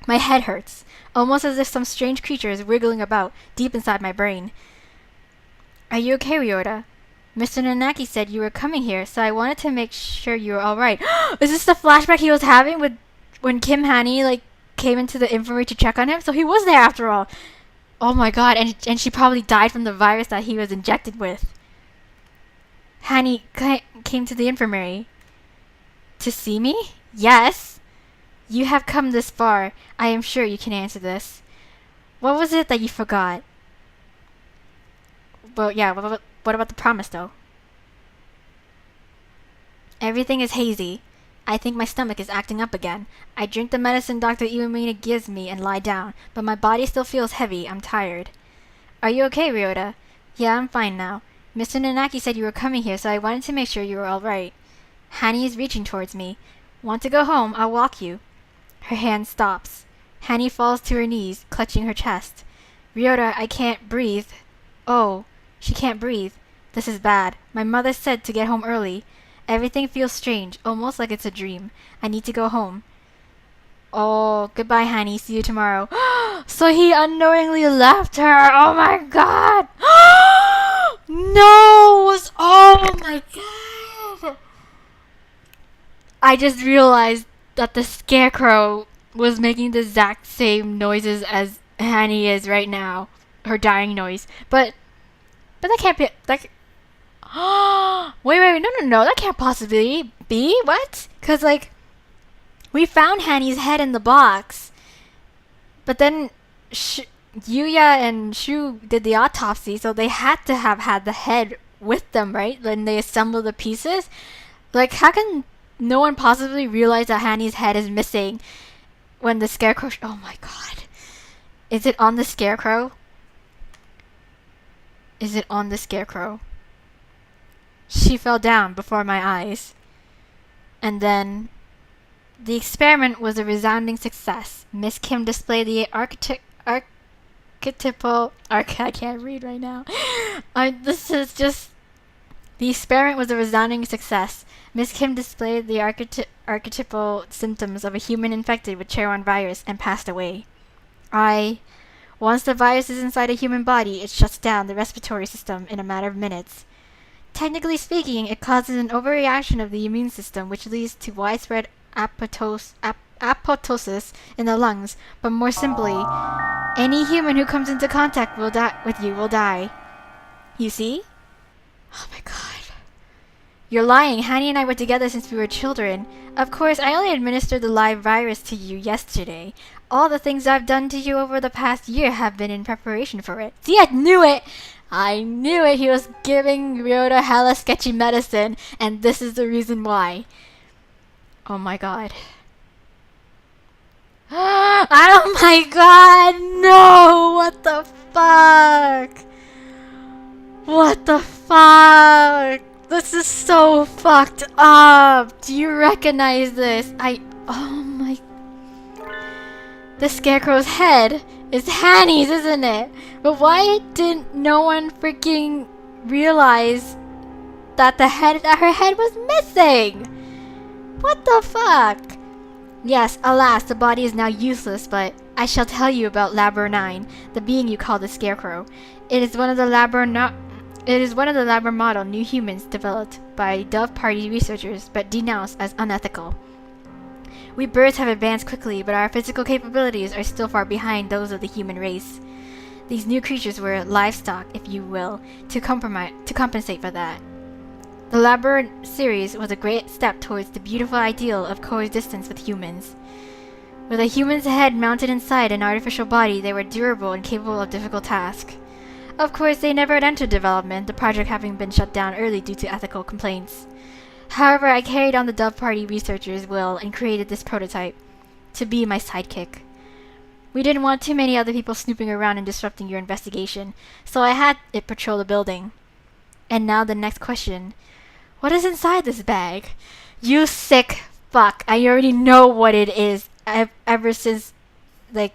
My head hurts, almost as if some strange creature is wiggling about deep inside my brain. Are you okay, Ryota? Mr. Nanaki said you were coming here, so I wanted to make sure you were alright. Is this the flashback he was having with when Kim Hani came into the infirmary to check on him? So he was there after all. Oh my god, and she probably died from the virus that he was injected with. Hani came to the infirmary. To see me? Yes. You have come this far. I am sure you can answer this. What was it that you forgot? Well, yeah, what about the promise, though? Everything is hazy. I think my stomach is acting up again. I drink the medicine Dr. Iwamina gives me and lie down, but my body still feels heavy. I'm tired. Are you okay, Ryota? Yeah, I'm fine now. Mr. Nanaki said you were coming here, so I wanted to make sure you were alright. Hani is reaching towards me. Want to go home? I'll walk you. Her hand stops. Hani falls to her knees, clutching her chest. Ryota, I can't breathe. Oh, she can't breathe. This is bad. My mother said to get home early. Everything feels strange, almost like it's a dream. I need to go home. Oh, goodbye, Hani. See you tomorrow. So he unknowingly left her. Oh my god. No. Oh my god. I just realized that the scarecrow was making the exact same noises as Hani is right now. Her dying noise. But that can't be... wait, no, that can't possibly be. What? Because, we found Hani's head in the box. But then Yuya and Shu did the autopsy, so they had to have had the head with them, right? When they assembled the pieces. How can no one possibly realize that Hani's head is missing when the scarecrow... Oh my god. Is it on the scarecrow? Is it on the scarecrow? She fell down before my eyes. And then... The experiment was a resounding success. Miss Kim displayed the archetypal... I can't read right now. This is just... The experiment was a resounding success. Miss Kim displayed the archetypal symptoms of a human infected with Charon virus and passed away. Once the virus is inside a human body, it shuts down the respiratory system in a matter of minutes. Technically speaking, it causes an overreaction of the immune system, which leads to widespread apoptosis in the lungs. But more simply, any human who comes into contact with you will die. You see? Oh my god. You're lying. Hani and I were together since we were children. Of course, I only administered the live virus to you yesterday. All the things I've done to you over the past year have been in preparation for it. See, I knew it! I knew it! He was giving Ryota hella sketchy medicine, and this is the reason why. Oh my god. Oh my god! No! What the fuck? What the fuck? This is so fucked up! Do you recognize this? Oh my... The scarecrow's head is Hani's, isn't it? But why didn't no one freaking realize that her head was missing? What the fuck? Yes, alas, the body is now useless, but I shall tell you about Labor 9, the being you call the Scarecrow. It is one of the Labor model new humans developed by Dove Party researchers, but denounced as unethical. We birds have advanced quickly, but our physical capabilities are still far behind those of the human race. These new creatures were livestock, if you will, to compensate for that. The Labyrinth series was a great step towards the beautiful ideal of coexistence with humans. With a human's head mounted inside an artificial body, they were durable and capable of difficult tasks. Of course, they never entered development, the project having been shut down early due to ethical complaints. However, I carried on the Dove Party researchers' will and created this prototype to be my sidekick. We didn't want too many other people snooping around and disrupting your investigation, so I had it patrol the building. And now the next question. What is inside this bag? You sick fuck. I already know what it is. Ever since, like,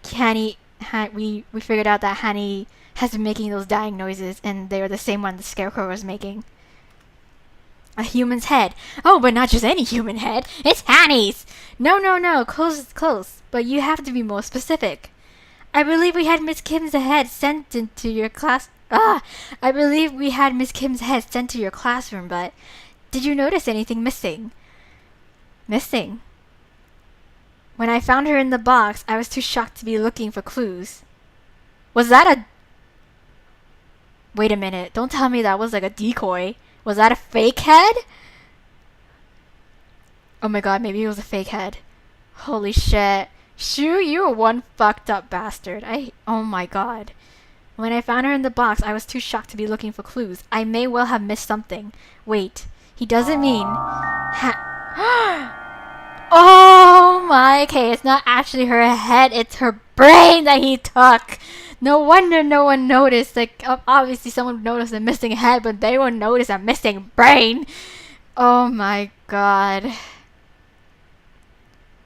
we figured out that Hanny has been making those dying noises, and they were the same one the Scarecrow was making. A human's head. Oh, but not just any human head. It's Hanny's! No. Close is close. But you have to be more specific. I believe we had Miss Kim's head sent into your class... I believe we had Miss Kim's head sent to your classroom, but... Did you notice anything missing? Missing? When I found her in the box, I was too shocked to be looking for clues. Was that a... Wait a minute. Don't tell me that was like a decoy. Was that a fake head? Oh my god, maybe it was a fake head. Holy shit. Shu, you are one fucked up bastard. Oh my god. When I found her in the box, I was too shocked to be looking for clues. I may well have missed something. Wait, he doesn't mean... Oh my, okay, it's not actually her head, it's her brain that he took. No wonder no one noticed. Like, obviously someone noticed a missing head, but they won't notice a missing brain. Oh my god.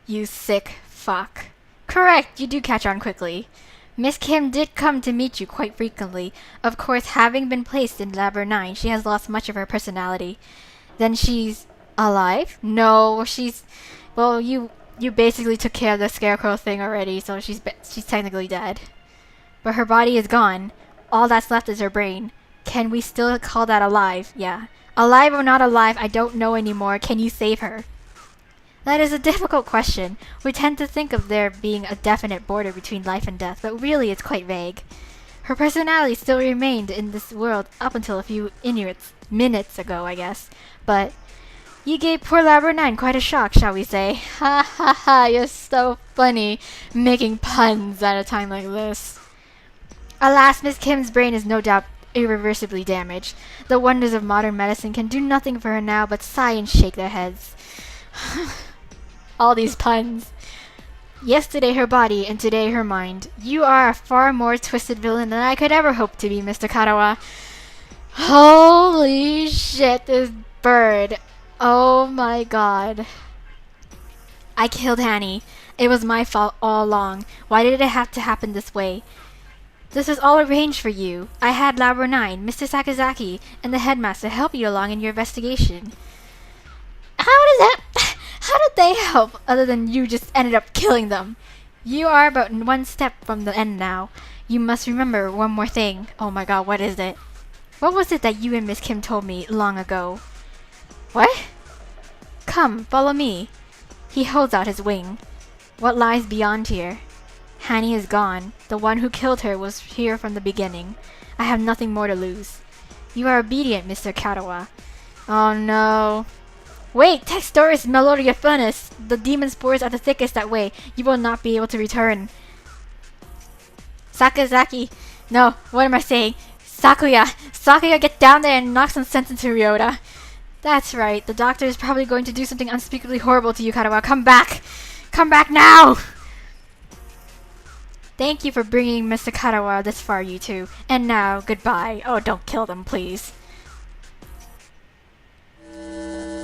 You sick fuck. Correct, you do catch on quickly. Miss Kim did come to meet you quite frequently. Of course, having been placed in Lab 9, she has lost much of her personality. Then she's alive? No, she's... Well, you basically took care of the Scarecrow thing already, so she's technically dead. But her body is gone. All that's left is her brain. Can we still call that alive? Yeah. Alive or not alive, I don't know anymore. Can you save her? That is a difficult question. We tend to think of there being a definite border between life and death, but really it's quite vague. Her personality still remained in this world up until a few minutes ago, I guess. But you gave poor Lab 9 quite a shock, shall we say. Ha ha ha, you're so funny, making puns at a time like this. Alas, Miss Kim's brain is no doubt irreversibly damaged. The wonders of modern medicine can do nothing for her now but sigh and shake their heads. All these puns. Yesterday her body, and today her mind. You are a far more twisted villain than I could ever hope to be, Mr. Karawa. Holy shit, this bird. Oh my god. I killed Hanny. It was my fault all along. Why did it have to happen this way? This was all arranged for you. I had Lab 9, Mr. Sakazaki, and the headmaster help you along in your investigation. How did they help, other than you just ended up killing them? You are about one step from the end now. You must remember one more thing. Oh my god, what is it? What was it that you and Miss Kim told me long ago? What? Come, follow me. He holds out his wing. What lies beyond here? Hanny is gone. The one who killed her was here from the beginning. I have nothing more to lose. You are obedient, Mr. Karawa. Oh no. Wait, Textoris Melodia Furnace! The demon spores are the thickest that way. You will not be able to return. Sakazaki! No, what am I saying? Sakuya! Sakuya, get down there and knock some sense into Ryota. That's right, the doctor is probably going to do something unspeakably horrible to you, Karawa. Come back! Come back now! Thank you for bringing Mr. Karawa this far, you two. And now, goodbye. Oh, don't kill them, please.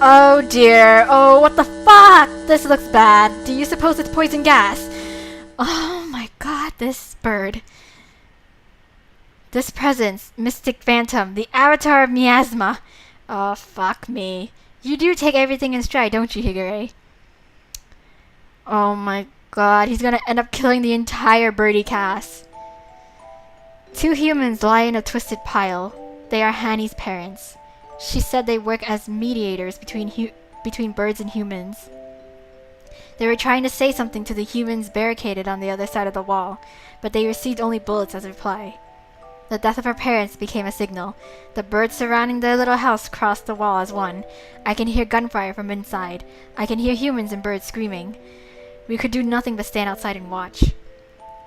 Oh dear. Oh, what the fuck? This looks bad. Do you suppose it's poison gas? Oh my god, this bird. This presence, Mystic Phantom, the avatar of miasma. Oh, fuck me. You do take everything in stride, don't you, Higure? Oh my god, he's gonna end up killing the entire birdie cast. Two humans lie in a twisted pile. They are Hanny's parents. She said they work as mediators between birds and humans. They were trying to say something to the humans barricaded on the other side of the wall, but they received only bullets as a reply. The death of our parents became a signal. The birds surrounding their little house crossed the wall as one. I can hear gunfire from inside. I can hear humans and birds screaming. We could do nothing but stand outside and watch.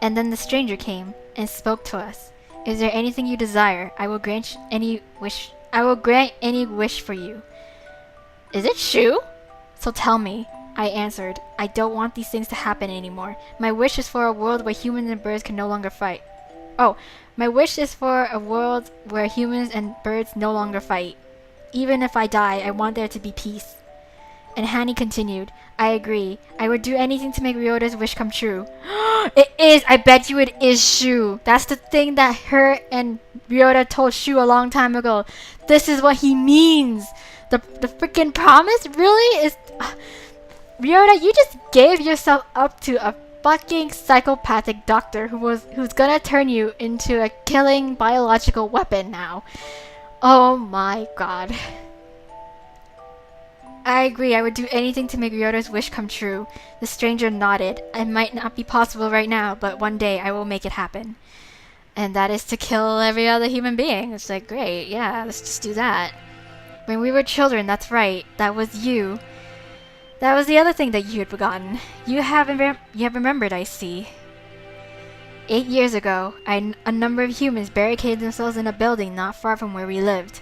And then the stranger came and spoke to us. Is there anything you desire? I will grant any wish. I will grant any wish for you. Is it Shu? So tell me. I answered. I don't want these things to happen anymore. My wish is for a world where humans and birds can no longer fight. Oh, my wish is for a world where humans and birds no longer fight. Even if I die, I want there to be peace. And Hani continued, I agree. I would do anything to make Ryota's wish come true. It is! I bet you it is Shu. That's the thing that her and Ryota told Shu a long time ago. This is what he means. The freaking promise really is... Ryota, you just gave yourself up to a fucking psychopathic doctor who's gonna turn you into a killing biological weapon now. Oh my god. I agree, I would do anything to make Ryota's wish come true. The stranger nodded. It might not be possible right now, but one day I will make it happen. And that is to kill every other human being. It's like, great, yeah, let's just do that. When we were children, that's right, that was you. That was the other thing that you had forgotten. You have remembered, I see. 8 years ago, a number of humans barricaded themselves in a building not far from where we lived.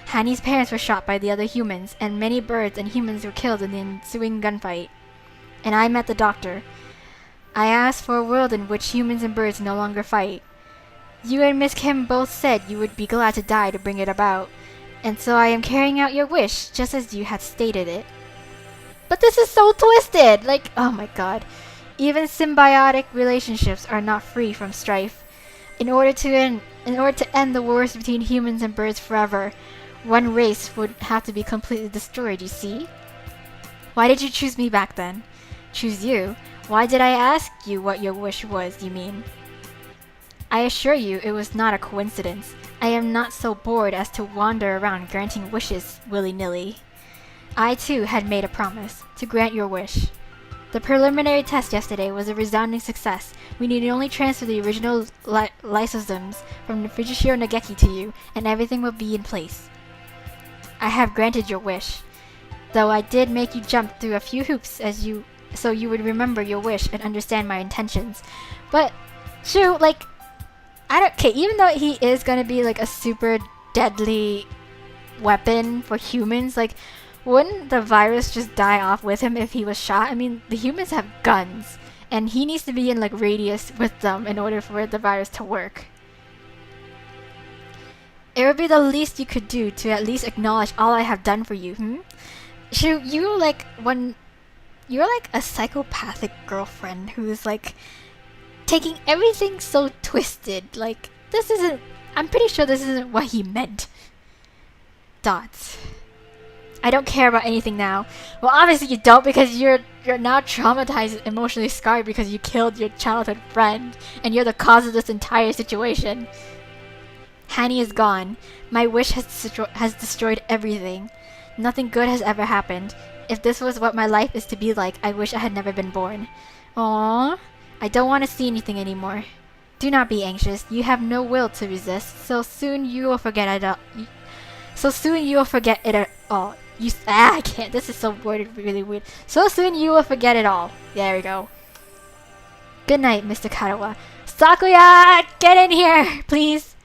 Hani's parents were shot by the other humans, and many birds and humans were killed in the ensuing gunfight. And I met the doctor. I asked for a world in which humans and birds no longer fight. You and Miss Kim both said you would be glad to die to bring it about. And so I am carrying out your wish, just as you had stated it. But this is so twisted! Like, oh my god. Even symbiotic relationships are not free from strife. In order to end the wars between humans and birds forever, one race would have to be completely destroyed, you see? Why did you choose me back then? Choose you? Why did I ask you what your wish was, you mean? I assure you it was not a coincidence. I am not so bored as to wander around granting wishes willy-nilly. I too had made a promise to grant your wish. The preliminary test yesterday was a resounding success. We needed only transfer the original lysosomes from Fujishiro Nageki to you, and everything will be in place. I have granted your wish, though I did make you jump through a few hoops so you would remember your wish and understand my intentions. But, Shu, like, okay, even though he is gonna be like a super deadly weapon for humans, like, wouldn't the virus just die off with him if he was shot? I mean, the humans have guns, and he needs to be in like radius with them in order for the virus to work. It would be the least you could do to at least acknowledge all I have done for you, Shu, you're like a psychopathic girlfriend who's like taking everything so twisted. Like, I'm pretty sure this isn't what he meant. Dots. I don't care about anything now. Well, obviously you don't, because you're now traumatized, emotionally scarred because you killed your childhood friend, and you're the cause of this entire situation. Hani is gone. My wish has destroyed everything. Nothing good has ever happened. If this was what my life is to be like, I wish I had never been born. Aww. I don't want to see anything anymore. Do not be anxious. You have no will to resist. So soon you will forget it all. I can't. This is so worded really weird. So soon you will forget it all. There we go. Good night, Mr. Karawa. Sakuya! Get in here, please!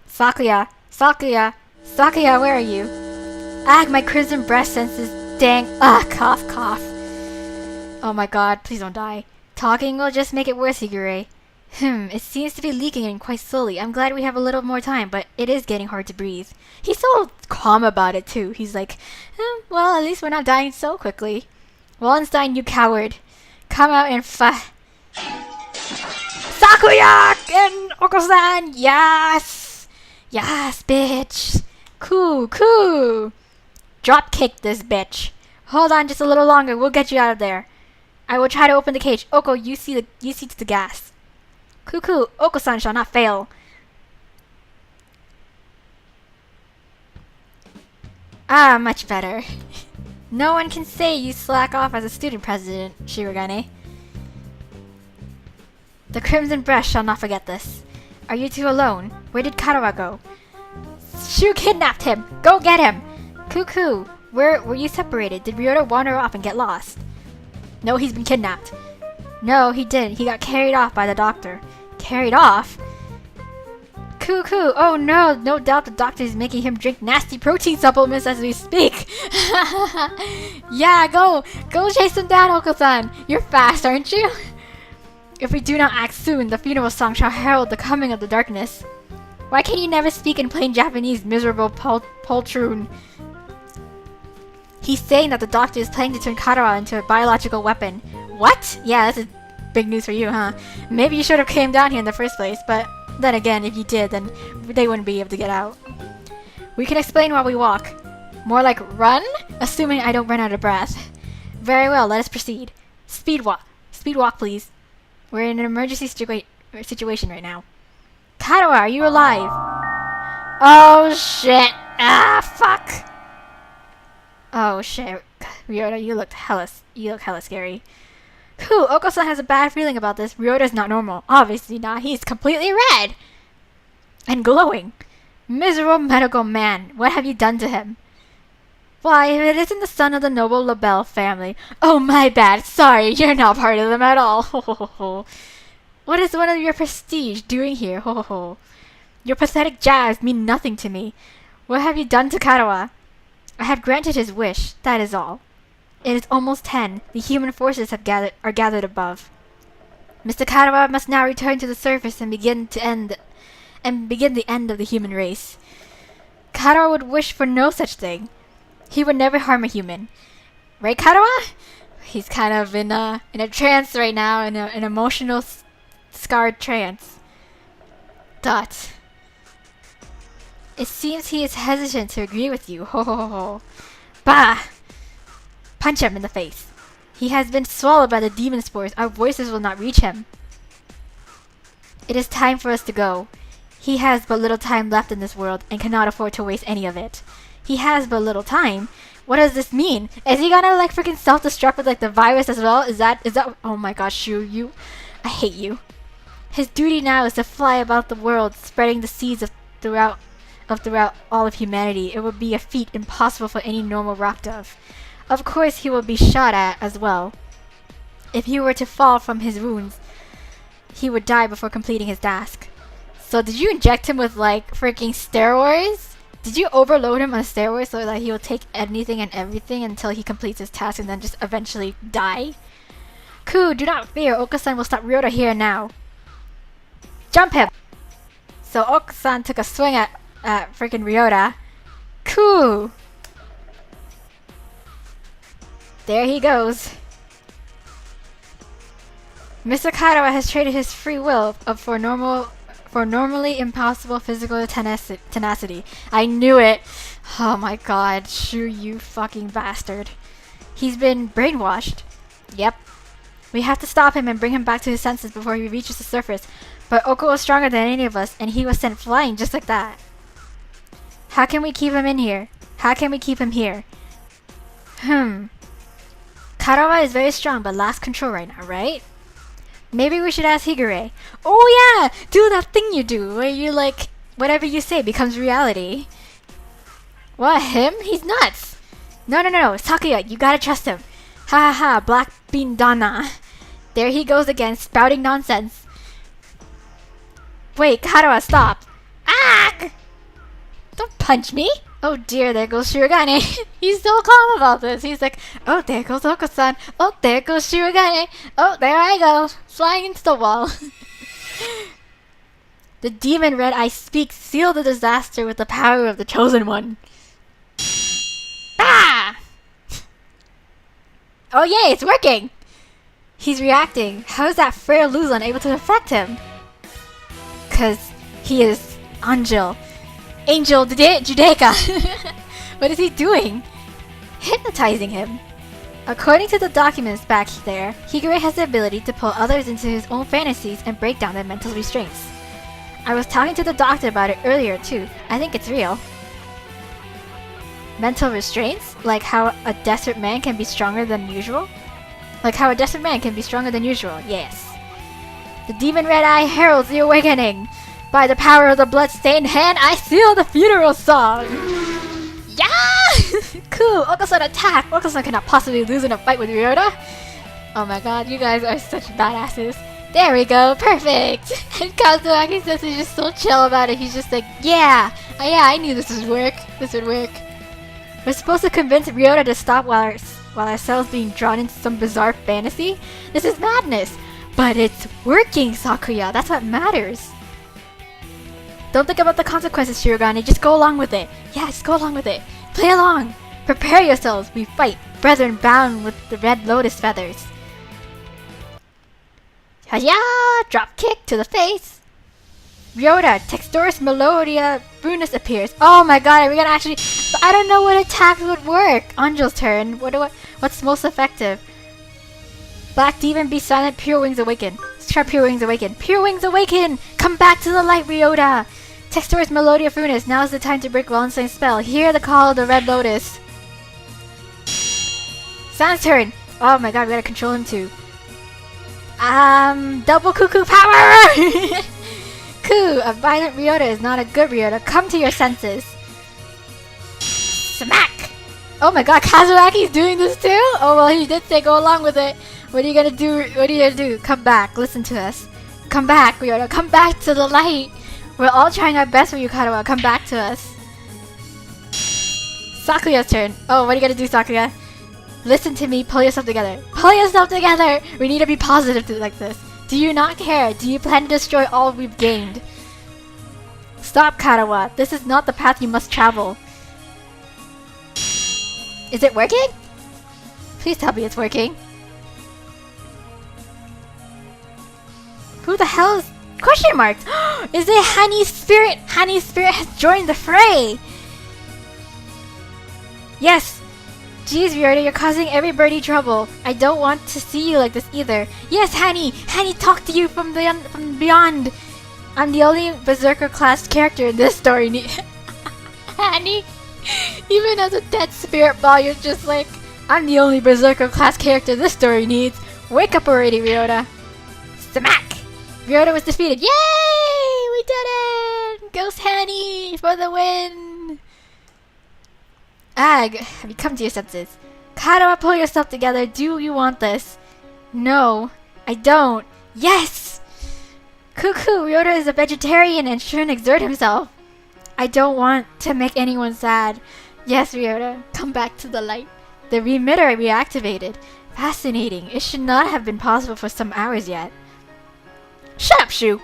Sakuya! Sakuya! Sakuya, where are you? My crimson breast senses dang. Cough, cough. Oh my god, please don't die. Talking will just make it worse, Higure. It seems to be leaking in quite slowly. I'm glad we have a little more time, but it is getting hard to breathe. He's so calm about it, too. He's like, well, at least we're not dying so quickly. Wallenstein, you coward. Come out and fight. Sakuya and Oko-san! Yes! Yes, bitch! Cool. Drop kick this bitch. Hold on just a little longer. We'll get you out of there. I will try to open the cage. Oko, you see to the gas. Cuckoo, Oko-san shall not fail. Much better. No one can say you slack off as a student president, Shirogane. The Crimson Breast shall not forget this. Are you two alone? Where did Karawa go? Shu kidnapped him! Go get him! Cuckoo! Where were you separated? Did Ryota wander off and get lost? No, he's been kidnapped. No, he didn't. He got carried off by the doctor. Carried off? Cuckoo! Oh no! No doubt the doctor is making him drink nasty protein supplements as we speak. Yeah, go chase him down, Oko-san. You're fast, aren't you? If we do not act soon, the funeral song shall herald the coming of the darkness. Why can you never speak in plain Japanese, miserable poltroon? He's saying that the doctor is planning to turn Karawa into a biological weapon. What? Yeah, that's big news for you, huh? Maybe you should have came down here in the first place, but then again, if you did, then they wouldn't be able to get out. We can explain while we walk. More like run? Assuming I don't run out of breath. Very well, let us proceed. Speed walk. Speed walk, please. We're in an emergency situation right now. Karawa, are you alive? Oh shit! Ah, fuck! Oh shit, Ryota, you look hella scary. Whew, Oko-san has a bad feeling about this. Ryota's not normal. Obviously not. He's completely red! And glowing. Miserable medical man, what have you done to him? Why, if it isn't the son of the noble LaBelle family. Oh, my bad. Sorry, you're not part of them at all. Ho ho ho ho. What is one of your prestige doing here? Ho ho ho. Your pathetic jabs mean nothing to me. What have you done to Karawa? I have granted his wish, that is all. It is almost 10. The human forces are gathered above. Mr. Karawa must now return to the surface and begin the end of the human race. Karawa would wish for no such thing. He would never harm a human. Right, Karawa? He's kind of in a trance right now, in an emotional scarred trance. Dot. It seems he is hesitant to agree with you. Ho ho ho ho. Bah! Punch him in the face. He has been swallowed by the demon spores. Our voices will not reach him. It is time for us to go. He has but little time left in this world and cannot afford to waste any of it. He has but little time? What does this mean? Is he gonna like freaking self-destruct with like the virus as well? Is that oh my gosh, Shu, I hate you. His duty now is to fly about the world, spreading the seeds throughout all of humanity. It would be a feat impossible for any normal rock dove. Of course he will be shot at as well. If he were to fall from his wounds, he would die before completing his task. So did you inject him with like freaking steroids? Did you overload him on steroids so that he will take anything and everything until he completes his task and then just eventually die? Ku, do not fear. Oko-san will stop Ryota here now. Jump him! So Oko-san took a swing at freaking Ryota. Ku! There he goes. Mr. Karawa has traded his free will for normally impossible physical tenacity. I knew it! Oh my god, Shu, you fucking bastard. He's been brainwashed. Yep. We have to stop him and bring him back to his senses before he reaches the surface. But Oko is stronger than any of us, and he was sent flying just like that. How can we keep him in here? How can we keep him here? Karawa is very strong but lacks control right now, right? Maybe we should ask Higure. Oh yeah! Do that thing you do, where you like, whatever you say becomes reality. What, him? He's nuts! No, Sakuya, you gotta trust him. Ha ha ha, Black Bean Donna. There he goes again, spouting nonsense. Wait, Karawa, stop! Ah! Don't punch me! Oh dear, there goes Shirogane. He's so calm about this. He's like, oh, there goes Oko-san. Oh, there goes Shirogane. Oh, there I go, flying into the wall. The demon Red Eye speaks. Seal the disaster with the power of the Chosen One. Ah! Oh yay, it's working! He's reacting. How is that frail Luzon able to affect him? Cause he is Angel Judeka. What is he doing? Hypnotizing him. According to the documents back there, Higure has the ability to pull others into his own fantasies and break down their mental restraints. I was talking to the doctor about it earlier too. I think it's real. Mental restraints? Like how a desert man can be stronger than usual? Like how a desert man can be stronger than usual, yes. The demon red eye heralds the awakening. By the power of the blood-stained hand, I seal the funeral song! Yeah! Cool! Okasan attack! Okasan cannot possibly lose in a fight with Ryota. Oh my god, you guys are such badasses. There we go, perfect! And Kazuaki says he's just so chill about it. He's just like, yeah, I knew this would work. This would work. We're supposed to convince Ryota to stop while ourselves being drawn into some bizarre fantasy? This is madness! But it's working, Sakuya! That's what matters! Don't think about the consequences, Shirogane. Just go along with it. Yeah, just go along with it. Play along! Prepare yourselves! We fight, brethren bound with the red lotus feathers. Hiya! Drop kick to the face! Ryota, Textoris Melodia Brunus appears. Oh my god, are we gonna actually... But I don't know what attack would work! Angel's turn. What's most effective? Black Demon, be silent, Pure Wings awaken. Let's try Pure Wings awaken. Pure Wings awaken! Come back to the light, Ryota! Textoris Melodia Brunus, now is the time to break Wallenstein's spell. Hear the call of the Red Lotus. Sans turn! Oh my god, we gotta control him too. Double cuckoo power! Coo, a violent Ryota is not a good Ryota. Come to your senses. Smack! Oh my god, Kazuaki's doing this too? Oh well, he did say go along with it. What are you gonna do? What are you gonna do? Come back, listen to us. Come back, Ryota, come back to the light. We're all trying our best for you, Katawa. Come back to us. Sakuya's turn. Oh, what are you gonna do, Sakuya? Listen to me, pull yourself together. Pull yourself together! We need to be positive like this. Do you not care? Do you plan to destroy all we've gained? Stop, Katawa. This is not the path you must travel. Is it working? Please tell me it's working. Who the hell is... Question marks! Is it Hani's spirit? Hani's spirit has joined the fray! Yes! Jeez, Ryota, you're causing every birdie trouble. I don't want to see you like this either. Yes, Hani! Hani, talk to you from beyond! I'm the only Berserker class character in this story. Hani! Even as a dead spirit ball, you're just like, I'm the only Berserker class character this story needs. Wake up already, Ryota. Smack! Ryota was defeated. Yay! We did it! Ghost Hani for the win! Ag, have you come to your senses? Katawa, pull yourself together. Do you want this? No, I don't. Yes! Cuckoo, Ryota is a vegetarian and shouldn't exert himself. I don't want to make anyone sad. Yes, Ryota, come back to the light. The remitter reactivated. Fascinating. It should not have been possible for some hours yet. Shut up, Shu!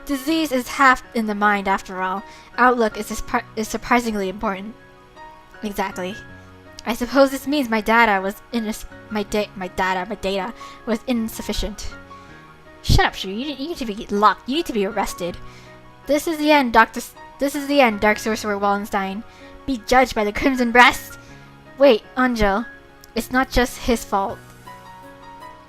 Disease is half in the mind after all. Outlook is surprisingly important. Exactly. I suppose this means my data was insufficient. Shut up, Shu. You need to be locked. You need to be arrested. This is the end, This is the end, Dark Sorcerer Wallenstein. Be judged by the Crimson Breast. Wait, Angel. It's not just his fault.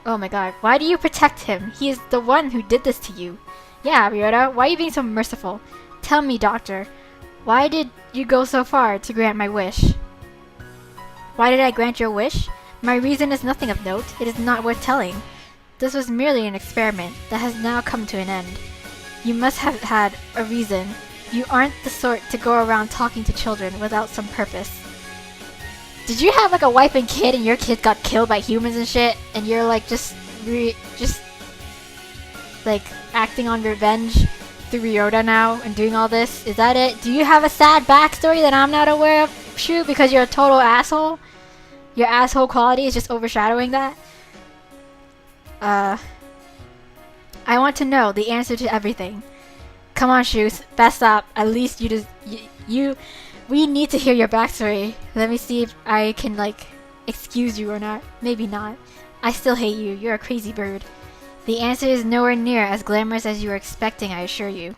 Oh my god. Why do you protect him? He is the one who did this to you. Yeah, Ryota. Why are you being so merciful? Tell me, Doctor. Why did you go so far to grant my wish? Why did I grant your wish? My reason is nothing of note. It is not worth telling. This was merely an experiment that has now come to an end. You must have had a reason. You aren't the sort to go around talking to children without some purpose. Did you have like a wife and kid and your kid got killed by humans and shit? And you're like just like acting on revenge through Ryota now and doing all this? Is that it? Do you have a sad backstory that I'm not aware of, Shu? Because you're a total asshole? Your asshole quality is just overshadowing that? I want to know the answer to everything. Come on, Shu, fess up. At least we need to hear your backstory. Let me see if I can, like, excuse you or not. Maybe not. I still hate you. You're a crazy bird. The answer is nowhere near as glamorous as you were expecting, I assure you.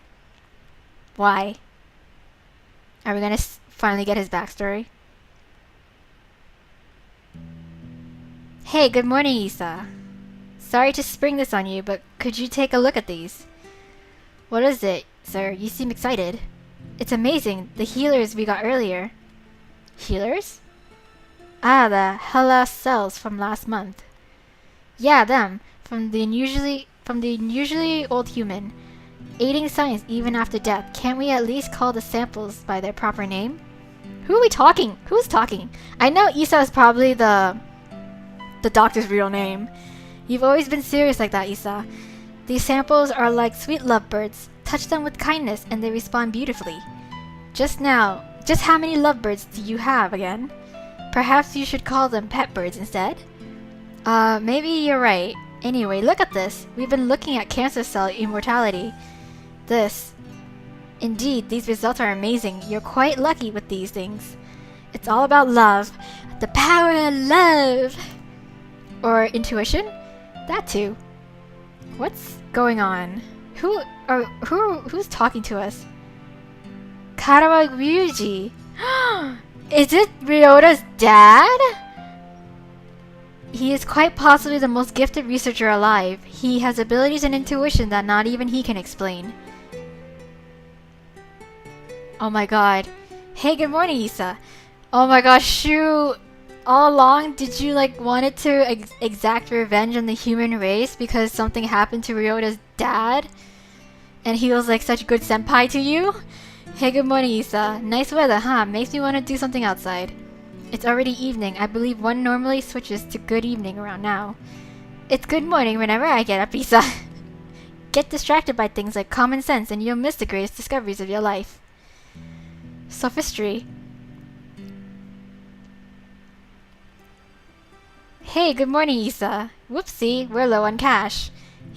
Why? Are we gonna finally get his backstory? Hey, good morning, Issa. Sorry to spring this on you, but could you take a look at these? What is it, sir? You seem excited. It's amazing, the healers we got earlier. Healers? Ah, the Hella cells from last month. Yeah, them. From the unusually old human. Aiding science even after death. Can't we at least call the samples by their proper name? Who are we talking? Who's talking? I know Isa is probably the doctor's real name. You've always been serious like that, Isa. These samples are like sweet lovebirds. Touch them with kindness and they respond beautifully. Just how many lovebirds do you have again? Perhaps you should call them pet birds instead? Maybe you're right. Anyway, look at this. We've been looking at cancer cell immortality. Indeed, these results are amazing. You're quite lucky with these things. It's all about love. The power of love! Or intuition? That too. What's going on? Who's talking to us? Karawa Ryuji. Is it Ryota's dad? He is quite possibly the most gifted researcher alive. He has abilities and intuition that not even he can explain. Oh my god. Hey, good morning, Isa. Oh my gosh, Shu, all along, did you wanted to exact revenge on the human race because something happened to Ryota's dad? And he was such a good senpai to you? Hey, good morning, Isa. Nice weather, huh? Makes me want to do something outside. It's already evening. I believe one normally switches to good evening around now. It's good morning whenever I get up, Isa. Get distracted by things like common sense and you'll miss the greatest discoveries of your life. Sophistry. Hey, good morning, Isa. Whoopsie, we're low on cash.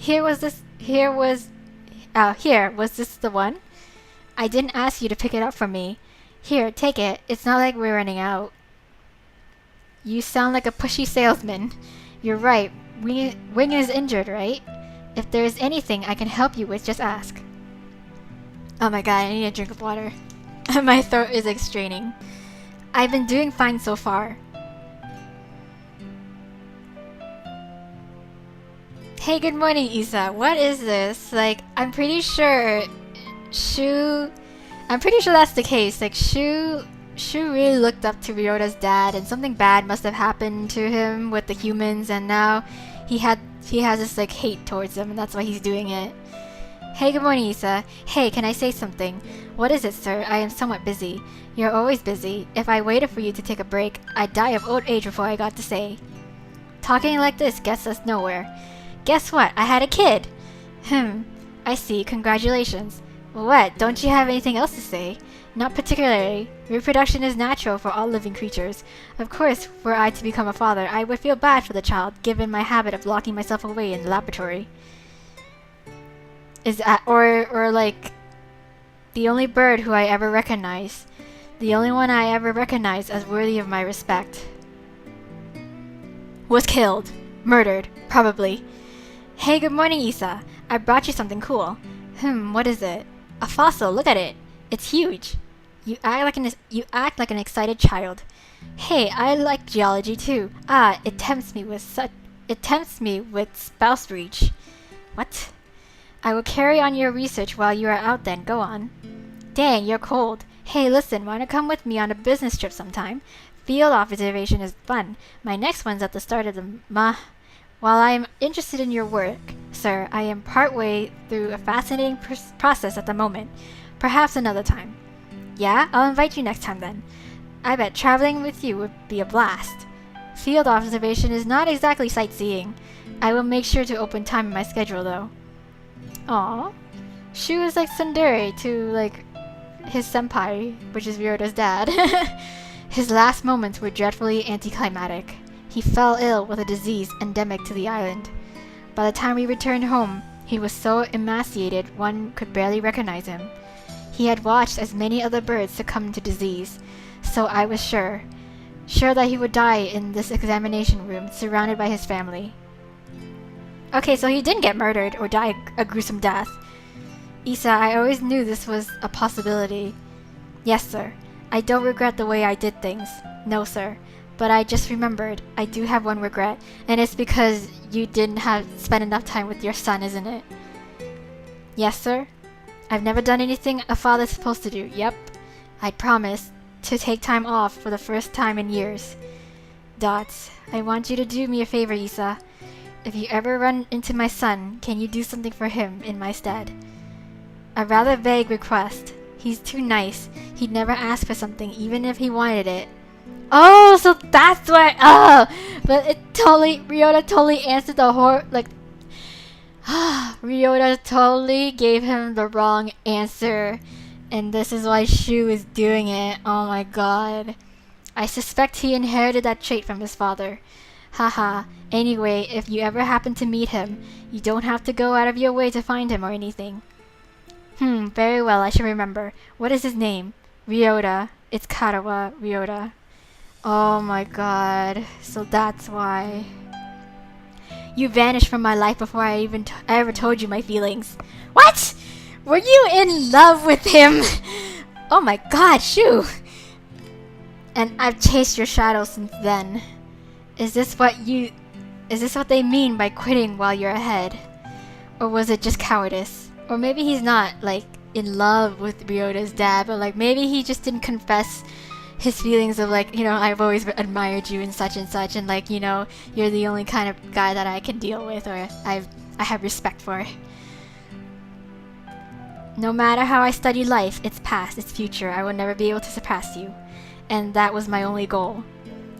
Was this the one? I didn't ask you to pick it up for me. Here, take it. It's not like we're running out. You sound like a pushy salesman. You're right. Wing is injured, right? If there's anything I can help you with, just ask. Oh my god, I need a drink of water. My throat is straining. I've been doing fine so far. Hey, good morning, Isa. What is this? I'm pretty sure that's the case. Shu really looked up to Ryota's dad and something bad must have happened to him with the humans and now he has this hate towards them and that's why he's doing it. Hey, good morning, Isa. Hey, can I say something? What is it, sir? I am somewhat busy. You're always busy. If I waited for you to take a break, I'd die of old age before I got to say. Talking like this gets us nowhere. Guess what? I had a kid! I see. Congratulations. What? Don't you have anything else to say? Not particularly. Reproduction is natural for all living creatures. Of course, were I to become a father, I would feel bad for the child, given my habit of locking myself away in the laboratory. The only bird who I ever recognize. The only one I ever recognized as worthy of my respect. Was killed. Murdered. Probably. Hey, good morning, Isa. I brought you something cool. What is it? A fossil, look at it. It's huge. You act like an excited child. Hey, I like geology too. It tempts me with spouse reach. What? I will carry on your research while you are out then. Go on. Dang, you're cold. Hey, listen, wanna come with me on a business trip sometime? Field observation is fun. My next one's at the start of the While I am interested in your work, sir, I am partway through a fascinating process at the moment. Perhaps another time. Yeah, I'll invite you next time then. I bet traveling with you would be a blast. Field observation is not exactly sightseeing. I will make sure to open time in my schedule though. Aww. Shu is like tsundere to his senpai, which is Ryota's dad. His last moments were dreadfully anticlimactic. He fell ill with a disease endemic to the island. By the time we returned home, he was so emaciated one could barely recognize him. He had watched as many other birds succumb to disease, so I was sure that he would die in this examination room, surrounded by his family. Okay, so he didn't get murdered or die a gruesome death. Isa, I always knew this was a possibility. Yes, sir. I don't regret the way I did things. No, sir. But I just remembered, I do have one regret, and it's because you didn't spend enough time with your son, isn't it? Yes, sir. I've never done anything a father's supposed to do. Yep. I promise. to take time off for the first time in years. Dots. I want you to do me a favor, Isa. If you ever run into my son, can you do something for him in my stead? A rather vague request. He's too nice. He'd never ask for something, even if he wanted it. Oh, so that's why. Oh, but Ryota totally answered the Ryota totally gave him the wrong answer, and this is why Shu is doing it. Oh my god. I suspect he inherited that trait from his father. Haha. Anyway, if you ever happen to meet him, you don't have to go out of your way to find him or anything. Very well, I should remember. What is his name? Ryota. It's Karawa Ryota. Oh my god. So that's why. You vanished from my life before I ever told you my feelings. What? Were you in love with him? Oh my god, Shu! And I've chased your shadow since then. Is this what they mean by quitting while you're ahead? Or was it just cowardice? Or maybe he's not, like, in love with Ryota's dad, but like maybe he just didn't confess his feelings of like, you know, I've always admired you and such, and like, you know, you're the only kind of guy that I can deal with, or I have respect for. No matter how I study life, its past, its future, I will never be able to surpass you. And that was my only goal.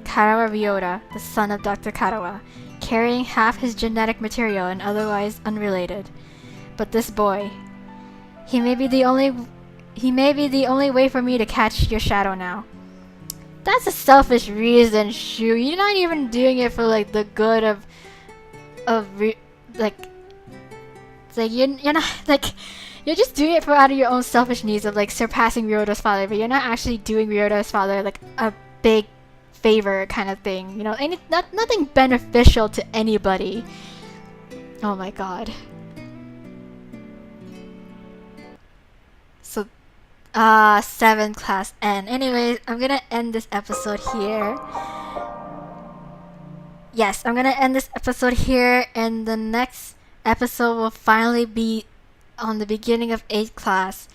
Karawa Ryota, the son of Dr. Karawa, carrying half his genetic material and otherwise unrelated. But this boy, he may be the only way for me to catch your shadow now. That's a selfish reason, Shu. You're not even doing it for like the good of like it's like you're not like you're just doing it for out of your own selfish needs of like surpassing Ryota's father, but you're not actually doing Ryota's father like a big favor kind of thing. You know, nothing beneficial to anybody. Oh my god. So 7 class N. Anyways, I'm gonna end this episode here. Yes, I'm gonna end this episode here, and the next episode will finally be on the beginning of 8th class.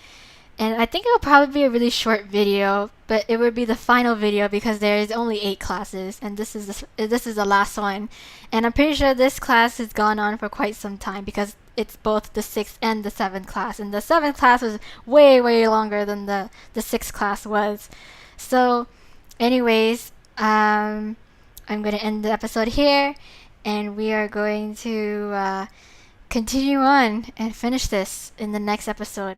And I think it will probably be a really short video, but it would be the final video because there is only 8 classes, and this is the last one. And I'm pretty sure this class has gone on for quite some time because it's both the 6th and the 7th class, and the 7th class was way longer than the 6th class was. So anyways, I'm going to end the episode here, and we are going to continue on and finish this in the next episode.